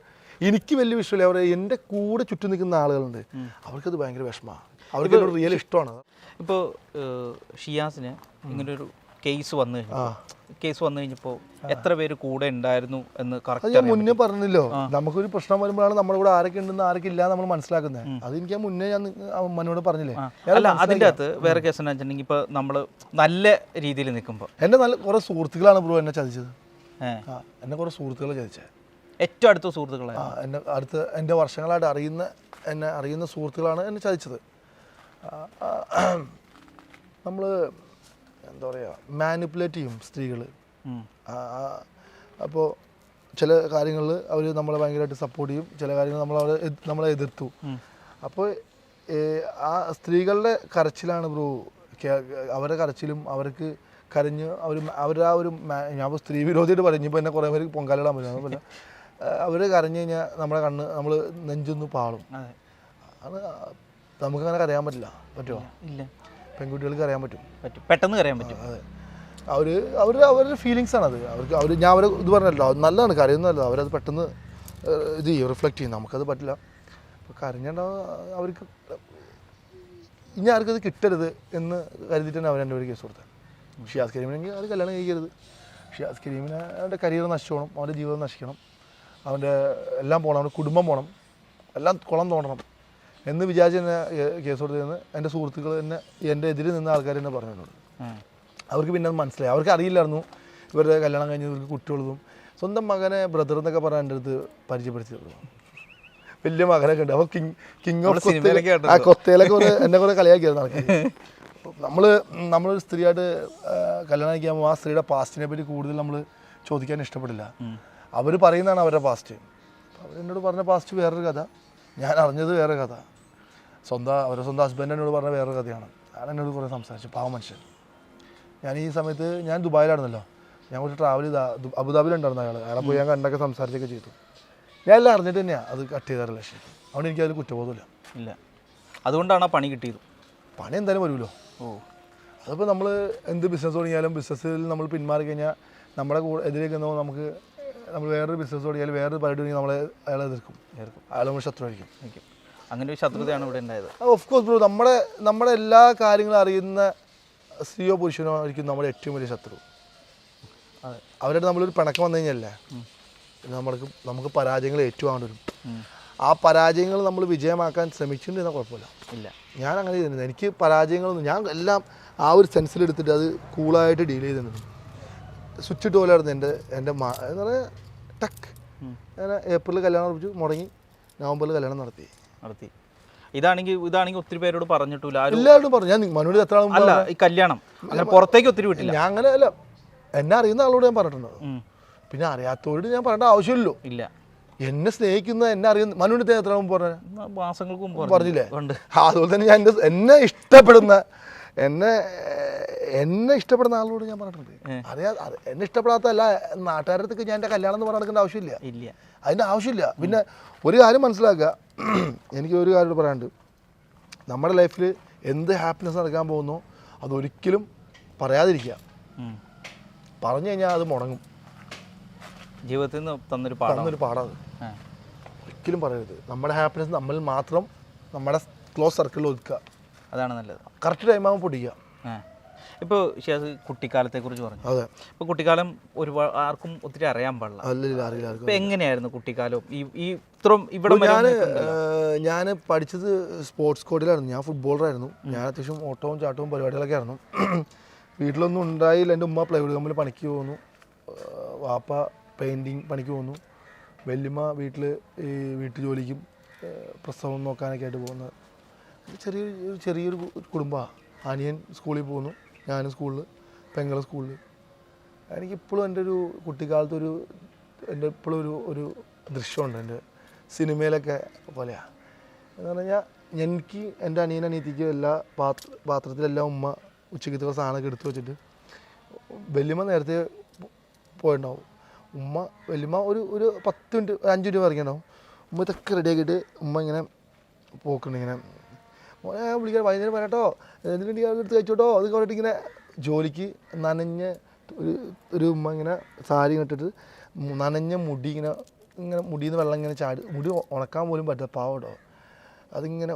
എനിക്ക് വലിയ വിഷയമില്ല. അവർ എൻ്റെ കൂടെ ചുറ്റും നിൽക്കുന്ന ആളുകളുണ്ട്, അവർക്കത് ഭയങ്കര വിഷമമാണ്. അവർക്ക് എന്നോട് റിയൽ ഇഷ്ടമാണ്. ഇപ്പോൾ ഷിയാസിന് ഇങ്ങനൊരു കേസ് വന്നു കഴിഞ്ഞപ്പോൾ എത്ര പേര് കൂടെ ഉണ്ടായിരുന്നു എന്ന് കറക്റ്റ് ഞാൻ മുന്നേ പറഞ്ഞല്ലോ. നമുക്കൊരു പ്രശ്നം വരുമ്പോഴാണ് നമ്മുടെ കൂടെ ആരൊക്കെ ഉണ്ടെന്ന് ആരൊക്കെ ഇല്ല നമ്മൾ മനസ്സിലാക്കുന്നത്. അത് എനിക്ക് മുന്നേ ഞാൻ അമ്മനോട് പറഞ്ഞില്ലേ. അല്ല, അതിൻ്റെ അകത്ത് വേറെ കേസ് എന്താ വെച്ചിട്ടുണ്ടെങ്കിൽ ഇപ്പോൾ നമ്മൾ നല്ല രീതിയിൽ നിൽക്കുമ്പോൾ എൻ്റെ കുറേ സുഹൃത്തുക്കളാണ് ബ്രോ എന്നെ ചതിച്ചത്. എന്നെ കുറേ സുഹൃത്തുക്കൾ ചതിച്ചത്. ഏറ്റവും അടുത്ത സുഹൃത്തുക്കളാണ് എൻ്റെ വർഷങ്ങളായിട്ട് അറിയുന്ന സുഹൃത്തുക്കളാണ് എന്നെ ചതിച്ചത്. നമ്മൾ എന്താ പറയുക, മാനിപ്പുലേറ്റ് ചെയ്യും സ്ത്രീകൾ. അപ്പോൾ ചില കാര്യങ്ങളിൽ അവർ നമ്മളെ ഭയങ്കരമായിട്ട് സപ്പോർട്ട് ചെയ്യും, ചില കാര്യങ്ങൾ നമ്മളെ എതിർത്തു. അപ്പോൾ ആ സ്ത്രീകളുടെ കരച്ചിലാണ് ബ്രോ. അവരുടെ കരച്ചിലും അവർക്ക് കരഞ്ഞ് അവരാ ഒരു ഞാൻ ഇപ്പോൾ സ്ത്രീ വിരോധിയായിട്ട് പറഞ്ഞു. ഇപ്പോൾ എന്നെ കുറേ പേര് പൊങ്കാലിടാൻ പറ്റില്ല. അവർ കരഞ്ഞു കഴിഞ്ഞാൽ നമ്മൾ നെഞ്ചൊന്ന് പാളും. അത് നമുക്കങ്ങനെ കരയാൻ പറ്റുമോ? ഇല്ല. പെൺകുട്ടികൾക്ക് അറിയാൻ പറ്റും, പെട്ടെന്ന് അറിയാൻ പറ്റും. അതെ, അവരുടെ ഫീലിങ്സ് ആണ് അത്. ഞാൻ അവരെ ഇത് പറഞ്ഞല്ലോ, നല്ലതാണ്, കരയുന്നതല്ല. അവരത് പെട്ടെന്ന് ഇത് ചെയ്യും, റിഫ്ലക്റ്റ് ചെയ്യും. നമുക്കത് പറ്റില്ല. അപ്പോൾ കരഞ്ഞുണ്ടാവും. അവർക്ക് ഇനി ആർക്കത് കിട്ടരുത് എന്ന് കരുതിയിട്ടാണ് അവർ എൻ്റെ ഒരു കേസ് കൊടുത്തത്. ഷിയാസ് കരീമിനെങ്കിൽ അത് കല്യാണം കഴിക്കരുത്. ഷിയാസ് കരീമിനെ അവൻ്റെ കരിയർ നശിച്ചോണം, അവൻ്റെ ജീവിതം നശിക്കണം, അവൻ്റെ എല്ലാം പോകണം, അവൻ്റെ കുടുംബം പോകണം, എല്ലാം കുളം തോന്നണം എന്ന് വിചാരിച്ച് തന്നെ കേസ് കൊടുത്തതെന്ന് എൻ്റെ സുഹൃത്തുക്കൾ തന്നെ, എൻ്റെ എതിരെ നിന്ന ആൾക്കാർ തന്നെ പറഞ്ഞിട്ടുണ്ട്. അവർക്ക് പിന്നെ അത് മനസ്സിലായി. അവർക്ക് അറിയില്ലായിരുന്നു ഇവരുടെ കല്യാണം കഴിഞ്ഞ് ഇവർക്ക് കുട്ടികളതും. സ്വന്തം മകനെ ബ്രദർ എന്നൊക്കെ പറഞ്ഞാൽ എൻ്റെ അടുത്ത് പരിചയപ്പെടുത്തിയത്. വലിയ മകനൊക്കെ ഉണ്ട്. അപ്പോൾ കിങ് ഓഫ് കൊത്തയിലൊക്കെ എന്നെ കുറേ കളിയാക്കിയായിരുന്നു ആൾക്കാർ. നമ്മളൊരു സ്ത്രീയായിട്ട് കല്യാണം കഴിക്കുമ്പോൾ ആ സ്ത്രീയുടെ പാസ്റ്റിനെ പറ്റി കൂടുതൽ നമ്മൾ ചോദിക്കാൻ ഇഷ്ടപ്പെടില്ല. അവർ പറയുന്നതാണ് അവരുടെ പാസ്റ്റ്. അവരെന്നോട് പറഞ്ഞ പാസ്റ്റ് വേറൊരു കഥ, ഞാൻ അറിഞ്ഞത് വേറെ കഥ. അവരുടെ സ്വന്തം ഹസ്ബൻഡ് എന്നോട് പറഞ്ഞ വേറൊരു കഥയാണ്. ഞാൻ എന്നോട് കുറേ സംസാരിച്ചു. പാവ മനുഷ്യൻ. ഞാൻ ഈ സമയത്ത് ഞാൻ ദുബായിലായിരുന്നല്ലോ, ഞാൻ കുറച്ച് ട്രാവൽ ചെയ്താൽ അബുദാബിയിലുണ്ടായിരുന്നു അയാളെ പോയി ഞാൻ കണ്ടൊക്കെ സംസാരിച്ചൊക്കെ ചെയ്തു. ഞാൻ എല്ലാം അറിഞ്ഞിട്ട് തന്നെയാണ് അത് കട്ട് ചെയ്ത റിലേഷൻ. അതുകൊണ്ട് എനിക്ക് അതിൽ കുറ്റബോധമില്ല. ഇല്ല, അതുകൊണ്ടാണ് ആ പണി കിട്ടിയത്. പണി എന്തായാലും വരുമല്ലോ. അതിപ്പോൾ നമ്മൾ എന്ത് ബിസിനസ് തുടങ്ങിയാലും ബിസിനസ്സിൽ നമ്മൾ പിന്മാറി കഴിഞ്ഞാൽ നമ്മുടെ എതിരേക്ക് നമുക്ക് നമ്മൾ വേറൊരു ബിസിനസ് തുടങ്ങിയാൽ വേറൊരു പരിപാടി തുടങ്ങി നമ്മളെ അയാളെ എതിർക്കും, അയാൾ നമ്മൾ ശത്രുവായിരിക്കും. അങ്ങനെ ഒരു ശത്രുതയാണ് ഇവിടെ ഉണ്ടായത്. ഓഫ് കോഴ്സ് ബ്രോ, നമ്മുടെ എല്ലാ കാര്യങ്ങളും അറിയുന്ന സ്ത്രീയോ പുരുഷനോ ആയിരിക്കും നമ്മുടെ ഏറ്റവും വലിയ ശത്രു. അവരുടെ നമ്മളൊരു പിണക്കം വന്നു കഴിഞ്ഞല്ലേ നമുക്ക് പരാജയങ്ങൾ ഏറ്റുവാങ്ങേണ്ടി വരും. ആ പരാജയങ്ങൾ നമ്മൾ വിജയമാക്കാൻ ശ്രമിച്ചിട്ടുണ്ടെന്നാൽ കുഴപ്പമില്ല. ഇല്ല, ഞാൻ അങ്ങനെ ചെയ്തിട്ടുണ്ട്. എനിക്ക് പരാജയങ്ങളൊന്നും, ഞാൻ എല്ലാം ആ ഒരു സെൻസിലെടുത്തിട്ട് അത് കൂളായിട്ട് ഡീൽ ചെയ്തിട്ടുണ്ട്. സ്വിച്ച് ഇട്ട് പോലെയായിരുന്നു എൻ്റെ എന്താ പറയുക ടക്ക്. ഞാൻ ഏപ്രിലിൽ കല്യാണം ഉറപ്പിച്ചു, മുടങ്ങി നവംബറിൽ കല്യാണം നടത്തി. ഇതാണെങ്കിൽ ഒത്തിരി പേരോട് പറഞ്ഞിട്ടില്ല, എല്ലാവരും പറഞ്ഞു. ഞാൻ മനുവിൽ എത്ര അല്ല ഈ കല്യാണം പുറത്തേക്ക് ഒത്തിരി വിട്ടില്ല. ഞാൻ അങ്ങനെ അല്ല, എന്നെ അറിയുന്ന ആളോട് ഞാൻ പറഞ്ഞിട്ടുണ്ട്. പിന്നെ അറിയാത്തവരോട് ഞാൻ പറയേണ്ട ആവശ്യമില്ലല്ലോ. ഇല്ല, എന്നെ സ്നേഹിക്കുന്ന എന്നെ അറിയുന്ന മനുവിൻ്റെ എത്ര മുമ്പ് പറഞ്ഞ മാസങ്ങൾക്ക് മുമ്പ് പറഞ്ഞില്ലേ. അതുപോലെ തന്നെ ഞാൻ എന്നെ ഇഷ്ടപ്പെടുന്ന ഇഷ്ടപ്പെടുന്ന ആളോട് ഞാൻ പറഞ്ഞിട്ടുണ്ട്. എന്നെ ഇഷ്ടപ്പെടാത്തല്ല നാട്ടുകാരത്തേക്ക് ഞാൻ എൻ്റെ കല്യാണം എന്ന് പറഞ്ഞെടുക്കേണ്ട ആവശ്യമില്ല. അതിൻ്റെ ആവശ്യമില്ല. പിന്നെ ഒരു കാര്യം മനസ്സിലാക്കുക, എനിക്ക് ഒരു കാര്യം പറയാനുണ്ട്. നമ്മുടെ ലൈഫിൽ എന്ത് ഹാപ്പിനെസ് നടക്കാൻ പോകുന്നോ അതൊരിക്കലും പറയാതിരിക്കുക. പറഞ്ഞു കഴിഞ്ഞാൽ അത് മുടങ്ങും. ജീവിതത്തിൽ നിന്ന് തന്നൊരു പാടാണ്. ഒരിക്കലും പറയരുത്. നമ്മുടെ ഹാപ്പിനെസ് നമ്മളിൽ മാത്രം നമ്മുടെ ക്ലോസ് സർക്കിളിൽ ഒതുക്കുക. അതാണ് നല്ലത്. കറക്റ്റ് ടൈമാകുമ്പോൾ പൊടിക്കുക. ഇപ്പോൾ ഷിയാസ് കുട്ടിക്കാലത്തെ കുറിച്ച് പറഞ്ഞു. അതെ, ഇപ്പോൾ കുട്ടിക്കാലം ഒരുപാട് ആർക്കും ഒത്തിരി അറിയാൻ പാടില്ല. അറിയില്ല. ഇപ്പം എങ്ങനെയായിരുന്നു കുട്ടിക്കാലം? ഈ ഇത്രയും ഇവിടെ ഞാൻ പഠിച്ചത് സ്പോർട്സ് കോഡിലായിരുന്നു. ഞാൻ ഫുട്ബോളറായിരുന്നു. ഞാൻ അത്യാവശ്യം ഓട്ടവും ചാട്ടവും പരിപാടികളൊക്കെ ആയിരുന്നു. വീട്ടിലൊന്നും ഉണ്ടായില്ല. എൻ്റെ ഉമ്മ പ്ലൈവുഡ് കമ്പനി പണിക്ക് പോകുന്നു, വാപ്പ പെയിൻറ്റിങ് പണിക്ക് പോകുന്നു, വല്യമ്മ വീട്ടു ജോലിക്കും പ്രസവം നോക്കാനൊക്കെ ആയിട്ട് പോകുന്നത്. ചെറിയൊരു കുടുംബമാണ്. അനിയൻ സ്കൂളിൽ പോകുന്നു, ഞാനും സ്കൂളിൽ, പെങ്ങൾ സ്കൂളിൽ. എനിക്കിപ്പോഴും എൻ്റെ ഒരു കുട്ടിക്കാലത്തൊരു എൻ്റെ ഇപ്പോഴും ഒരു ദൃശ്യമുണ്ട് എൻ്റെ സിനിമയിലൊക്കെ പോലെയാണ്. എന്ന് പറഞ്ഞാൽ എനിക്ക് എൻ്റെ അനിയത്തിക്കും എല്ലാ പാത്രത്തിലെല്ലാം ഉമ്മ ഉച്ചയ്ക്കത്തെ സാധനമൊക്കെ എടുത്തു വെച്ചിട്ട്, വല്യമ്മ നേരത്തെ പോയിട്ടുണ്ടാവും. വല്യമ്മ ഒരു 10 മിനിറ്റ് 5 മിനിറ്റ് ഇറങ്ങിയിട്ടുണ്ടാവും. ഉമ്മ ഇതൊക്കെ റെഡിയാക്കിയിട്ട് ഉമ്മ ഇങ്ങനെ പോക്കുന്നുണ്ട്. ഇങ്ങനെ വിളിക്കാൻ വൈകുന്നേരം വരാട്ടോ, എന്തിനും എടുത്ത് കഴിച്ചോട്ടോ, അത് പറഞ്ഞിട്ട് ഇങ്ങനെ ജോലിക്ക് നനഞ്ഞ് ഒരു ഉമ്മ ഇങ്ങനെ സാരി ഇട്ടിട്ട് നനഞ്ഞ മുടി ഇങ്ങനെ മുടിയിൽ നിന്ന് വെള്ളം ഇങ്ങനെ ചാടി, മുടി ഉണക്കാൻ പോലും പറ്റില്ല പാവട്ടോ. അതിങ്ങനെ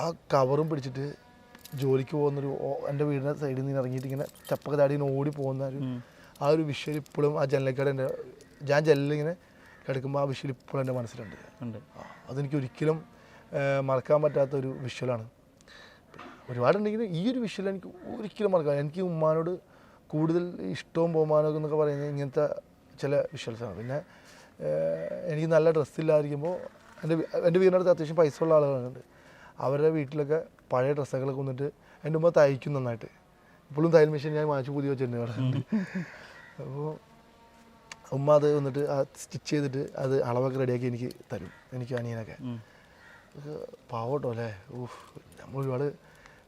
ആ കവറും പിടിച്ചിട്ട് ജോലിക്ക് പോകുന്നൊരു എൻ്റെ വീടിൻ്റെ സൈഡിൽ നിന്ന് ഇറങ്ങിയിട്ട് ഇങ്ങനെ ചപ്പൊക്കെ ചാടി ഇങ്ങനെ ഓടി പോകുന്ന ആ ഒരു വിഷ്വൽ ഇപ്പോഴും ആ ജനലക്കട ഞാൻ ജനലിങ്ങനെ കിടക്കുമ്പോൾ ആ വിഷ്വൽ ഇപ്പോഴും എൻ്റെ മനസ്സിലുണ്ട്. അതെനിക്ക് ഒരിക്കലും മറക്കാൻ പറ്റാത്തൊരു വിഷ്വലാണ്. ഒരുപാടുണ്ടെങ്കിലും ഈ ഒരു വിഷ്വൽ എനിക്ക് ഒരിക്കലും മറക്കാൻ. എനിക്ക് ഉമ്മാനോട് കൂടുതൽ ഇഷ്ടവും ബഹുമാനവും എന്നൊക്കെ പറയുന്നത് ഇങ്ങനത്തെ ചില വിഷ്വൽസാണ്. പിന്നെ എനിക്ക് നല്ല ഡ്രസ്സില്ലാതിരിക്കുമ്പോൾ എൻ്റെ വീടിനടുത്ത് അത്യാവശ്യം പൈസ ഉള്ള ആളുകളുണ്ട്. അവരുടെ വീട്ടിലൊക്കെ പഴയ ഡ്രസ്സൊക്കെ വന്നിട്ട് എൻ്റെ ഉമ്മ തയ്ക്കും നന്നായിട്ട്. ഇപ്പോഴും തയ്യൽ മെഷീൻ ഞാൻ വാങ്ങിച്ച് പുതിയ വെച്ചിട്ടുണ്ട് അവിടെ. അപ്പോൾ ഉമ്മ അത് വന്നിട്ട് സ്റ്റിച്ച് ചെയ്തിട്ട് അത് അളവൊക്കെ റെഡിയാക്കി എനിക്ക് തരും, എനിക്ക് അനിയനൊക്കെ. പാവട്ടോ അല്ലേ. നമ്മൾ ഒരുപാട്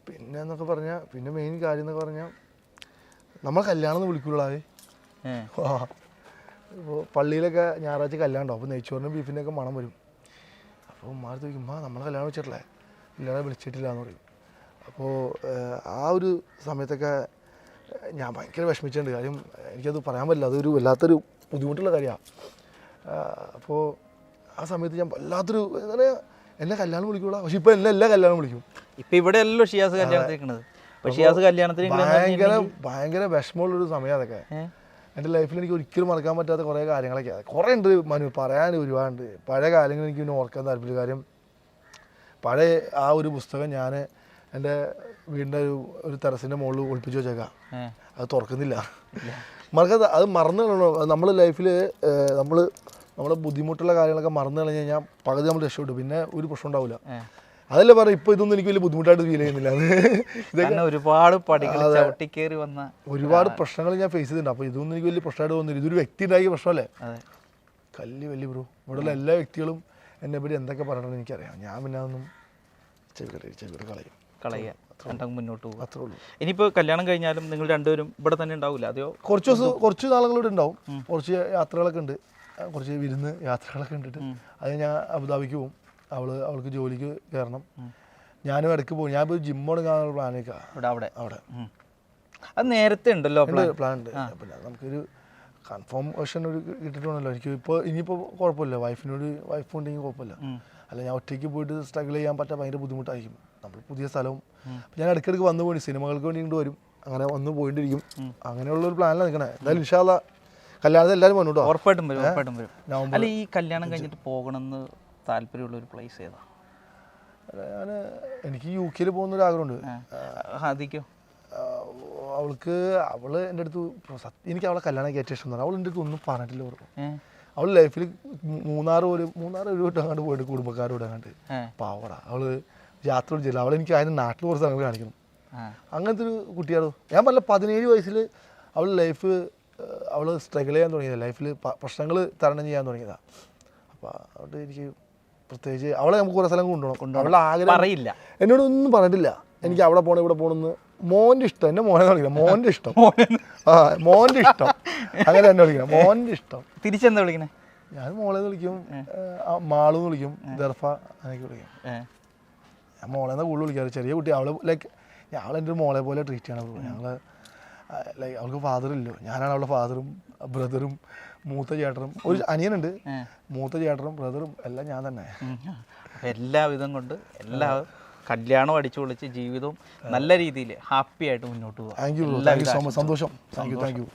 പിന്നെ എന്നൊക്കെ പറഞ്ഞാൽ പിന്നെ മെയിൻ കാര്യം എന്നൊക്കെ പറഞ്ഞാൽ നമ്മൾ കല്യാണം എന്ന് വിളിക്കുള്ളൂ. ഇപ്പോൾ പള്ളിയിലൊക്കെ ഞായറാഴ്ച കല്യാണം ഉണ്ടാവും. അപ്പോൾ നെയ്ച്ചോറിനും ബീഫിൻ്റെയൊക്കെ മണം വരും. അപ്പോൾ ഉമ്മാർ ചോദിക്കും, നമ്മൾ കല്യാണം വെച്ചിട്ടില്ലേ? ഇല്ലാതെ വിളിച്ചിട്ടില്ല എന്ന് പറയും. അപ്പോൾ ആ ഒരു സമയത്തൊക്കെ ഞാൻ ഭയങ്കര വിഷമിച്ചിട്ടുണ്ട്. കാര്യം എനിക്കത് പറയാൻ പറ്റില്ല, അതൊരു വല്ലാത്തൊരു ബുദ്ധിമുട്ടുള്ള കാര്യമാണ്. അപ്പോൾ ആ സമയത്ത് ഞാൻ വല്ലാത്തൊരു എന്താ പറയുക, എന്നെ കല്യാണം വിളിക്കൂടാ. പക്ഷെ ഇപ്പോൾ എല്ലാ കല്യാണം വിളിക്കും. ഇപ്പം ഇവിടെ അല്ലല്ലോ ഷിയാസ് കല്യാണത്തിരിക്കണത്. ഭയങ്കര വിഷമമുള്ളൊരു സമയം അതൊക്കെ. എൻ്റെ ലൈഫിൽ എനിക്ക് ഒരിക്കലും മറക്കാൻ പറ്റാത്ത കുറേ കാര്യങ്ങളൊക്കെ കുറേ ഉണ്ട് മനു, പറയാൻ ഒരുപാടുണ്ട്. പഴയ കാര്യങ്ങൾ എനിക്ക് പിന്നെ ഓർക്കാൻ താല്പര്യം. കാര്യം പഴയ ആ ഒരു പുസ്തകം ഞാൻ എൻ്റെ വീടിൻ്റെ ഒരു ടെറസിൻ്റെ മുകളിൽ ഒളിപ്പിച്ച് വെച്ചേക്കാം. അത് തുറക്കുന്നില്ല. മറക്കാത്ത അത് മറന്നു കളയണോ. നമ്മൾ ലൈഫിൽ നമ്മളെ ബുദ്ധിമുട്ടുള്ള കാര്യങ്ങളൊക്കെ മറന്നു കഴിഞ്ഞ് കഴിഞ്ഞാൽ പകുതി നമ്മൾ രക്ഷപ്പെട്ടു, പിന്നെ ഒരു പ്രശ്നം ഉണ്ടാവില്ല. അതല്ലേ പറഞ്ഞു, ഇപ്പോൾ ഇതൊന്നും എനിക്ക് വലിയ ബുദ്ധിമുട്ടായിട്ട് ഫീൽ ചെയ്യുന്നില്ല. ഇതൊക്കെ ഒരുപാട് പ്രശ്നങ്ങൾ ഞാൻ ഫേസ് ചെയ്തിട്ടുണ്ട്. അപ്പോൾ ഇതൊന്നും എനിക്ക് വലിയ പ്രശ്നമായിട്ട് തോന്നുന്നില്ല. ഇതൊരു വ്യക്തി ഉണ്ടാക്കിയ പ്രശ്നമല്ലേ. വലിയ ബ്രോ, ഇവിടെയുള്ള എല്ലാ വ്യക്തികളും എന്നെ പറ്റി എന്തൊക്കെ പറയണമെന്ന് എനിക്കറിയാം. ഞാൻ പിന്നെ അതൊന്നും ചെവിട്ട് കളയും. രണ്ടാം മുന്നോട്ട് പോകും. അത്രേ ഉള്ളൂ. ഇനിയിപ്പോൾ കല്യാണം കഴിഞ്ഞാലും നിങ്ങൾ രണ്ടുപേരും ഇവിടെ തന്നെ ഉണ്ടാവില്ല, അതെയോ? കുറച്ച് നാളുകളിവിടെ ഉണ്ടാവും. കുറച്ച് യാത്രകളൊക്കെ ഉണ്ട്, കുറച്ച് വിരുന്ന് യാത്രകളൊക്കെ ഉണ്ടിട്ട് അത് ഞാൻ അബുദാബിക്ക് പോകും. അവൾക്ക് ജോലിക്ക് കയറണം. ഞാനും ഇടയ്ക്ക് പോകും. ഞാൻ ഇപ്പോൾ ജിം തുടങ്ങാനുള്ള പ്ലാനൊക്കെ അവിടെ അത് നേരത്തെ ഉണ്ടല്ലോ പ്ലാൻ ഉണ്ട്. പിന്നെ നമുക്കൊരു കൺഫേം വേർഷൻ ഒരു കിട്ടിയിട്ടുണ്ടല്ലോ. ഇനിയിപ്പോൾ കുഴപ്പമില്ല, വൈഫ് ഉണ്ടെങ്കിൽ കുഴപ്പമില്ല. അല്ല ഞാൻ ഒറ്റയ്ക്ക് പോയിട്ട് സ്ട്രഗിൾ ചെയ്യാൻ പറ്റാൻ ഭയങ്കര ബുദ്ധിമുട്ടായിരിക്കും. നമ്മൾ പുതിയ സ്ഥലവും ഞാൻ ഇടയ്ക്കിടയ്ക്ക് വന്നു പോയി സിനിമകൾക്ക് വേണ്ടി ഇങ്ങോട്ട് വരും, അങ്ങനെ വന്ന് പോയിട്ടിരിക്കും. അങ്ങനെയുള്ളൊരു പ്ലാനിലാണ് നിൽക്കണേ. എന്തായാലും ഇൻഷാ അല്ലാഹ് കല്യാണത്തിൽ എല്ലാവരും വന്നു. ഉറപ്പായിട്ടും വരും. അല്ല ഈ കല്യാണം കഴിഞ്ഞിട്ട് പോകണമെന്ന് താല്പര്യമുള്ള ഒരു പ്ലേസ് ഏതാ? എനിക്ക് UK പോകുന്നൊരു ആഗ്രഹമുണ്ട്. ഹാദിക്കോ? അവള് എൻ്റെ അടുത്ത് എനിക്ക് അവളെ കല്യാണം ഏറ്റവും ഇഷ്ടം തന്നെ. അവൾ എൻ്റെ അടുത്ത് ഒന്നും പറഞ്ഞിട്ടില്ല. അവൾ ലൈഫിൽ മൂന്നാർ ഒരു വട്ടം അങ്ങോട്ട് പോയിട്ട് കുടുംബക്കാരോട് അങ്ങോട്ട് പാവട. അവള് യാത്ര ചെയ്യില്ല. അവളെനിക്ക് അതിന് നാട്ടിൽ കുറച്ച് സ്ഥലങ്ങൾ കാണിക്കണം. അങ്ങനത്തെ ഒരു കുട്ടിയാണോ. ഞാൻ പറഞ്ഞ 17 വയസ്സിൽ അവൾ സ്ട്രഗിൾ ചെയ്യാൻ തുടങ്ങിയതാണ്. ലൈഫിൽ പ്രശ്നങ്ങൾ തരണം ചെയ്യാൻ തുടങ്ങിയതാണ്. അപ്പോൾ അതുകൊണ്ട് എനിക്ക് പ്രത്യേകിച്ച് അവളെ നമുക്ക് കുറേ സ്ഥലം കൊണ്ടുപോകണം. അവളുടെ ആഗ്രഹം അറിയില്ല, എന്നോടൊന്നും പറഞ്ഞിട്ടില്ല. എനിക്ക് അവിടെ പോകണം ഇവിടെ പോകണമെന്ന്. മോൻ്റെ ഇഷ്ടം, എന്നെ മോനെ വിളിക്കണം. മോൻ്റെ ഇഷ്ടം, മോൻ്റെ ഇഷ്ടം, അങ്ങനെ തന്നെ വിളിക്കണം. മോൻ്റെ ഇഷ്ടം. തിരിച്ചെന്താ വിളിക്കണേ? ഞാൻ മോളെന്ന് വിളിക്കും, മാളെന്ന് വിളിക്കും, ദർഫ അങ്ങനെയൊക്കെ വിളിക്കും. ഞാൻ മോളെന്നാ കൂടുതൽ വിളിക്കാറ്. ചെറിയ കുട്ടി അവള് അവളെൻ്റെ ഒരു മോളെ പോലെ ട്രീറ്റ് ചെയ്യണം. ഞങ്ങൾ അവൾക്ക് ഫാദറില്ലോ, ഞാനാണ് അവളുടെ ഫാദറും ബ്രദറും മൂത്ത ചേട്ടനും. ഒരു അനിയനുണ്ട്, മൂത്ത ചേട്ടനും ബ്രദറും എല്ലാം ഞാൻ തന്നെ. എല്ലാവിധം കൊണ്ട് കല്യാണം അടിച്ചു പൊളിച്ച് ജീവിതവും നല്ല രീതിയിൽ ഹാപ്പി ആയിട്ട് മുന്നോട്ട് പോകാം. Thank you so much. സന്തോഷം. Thank U.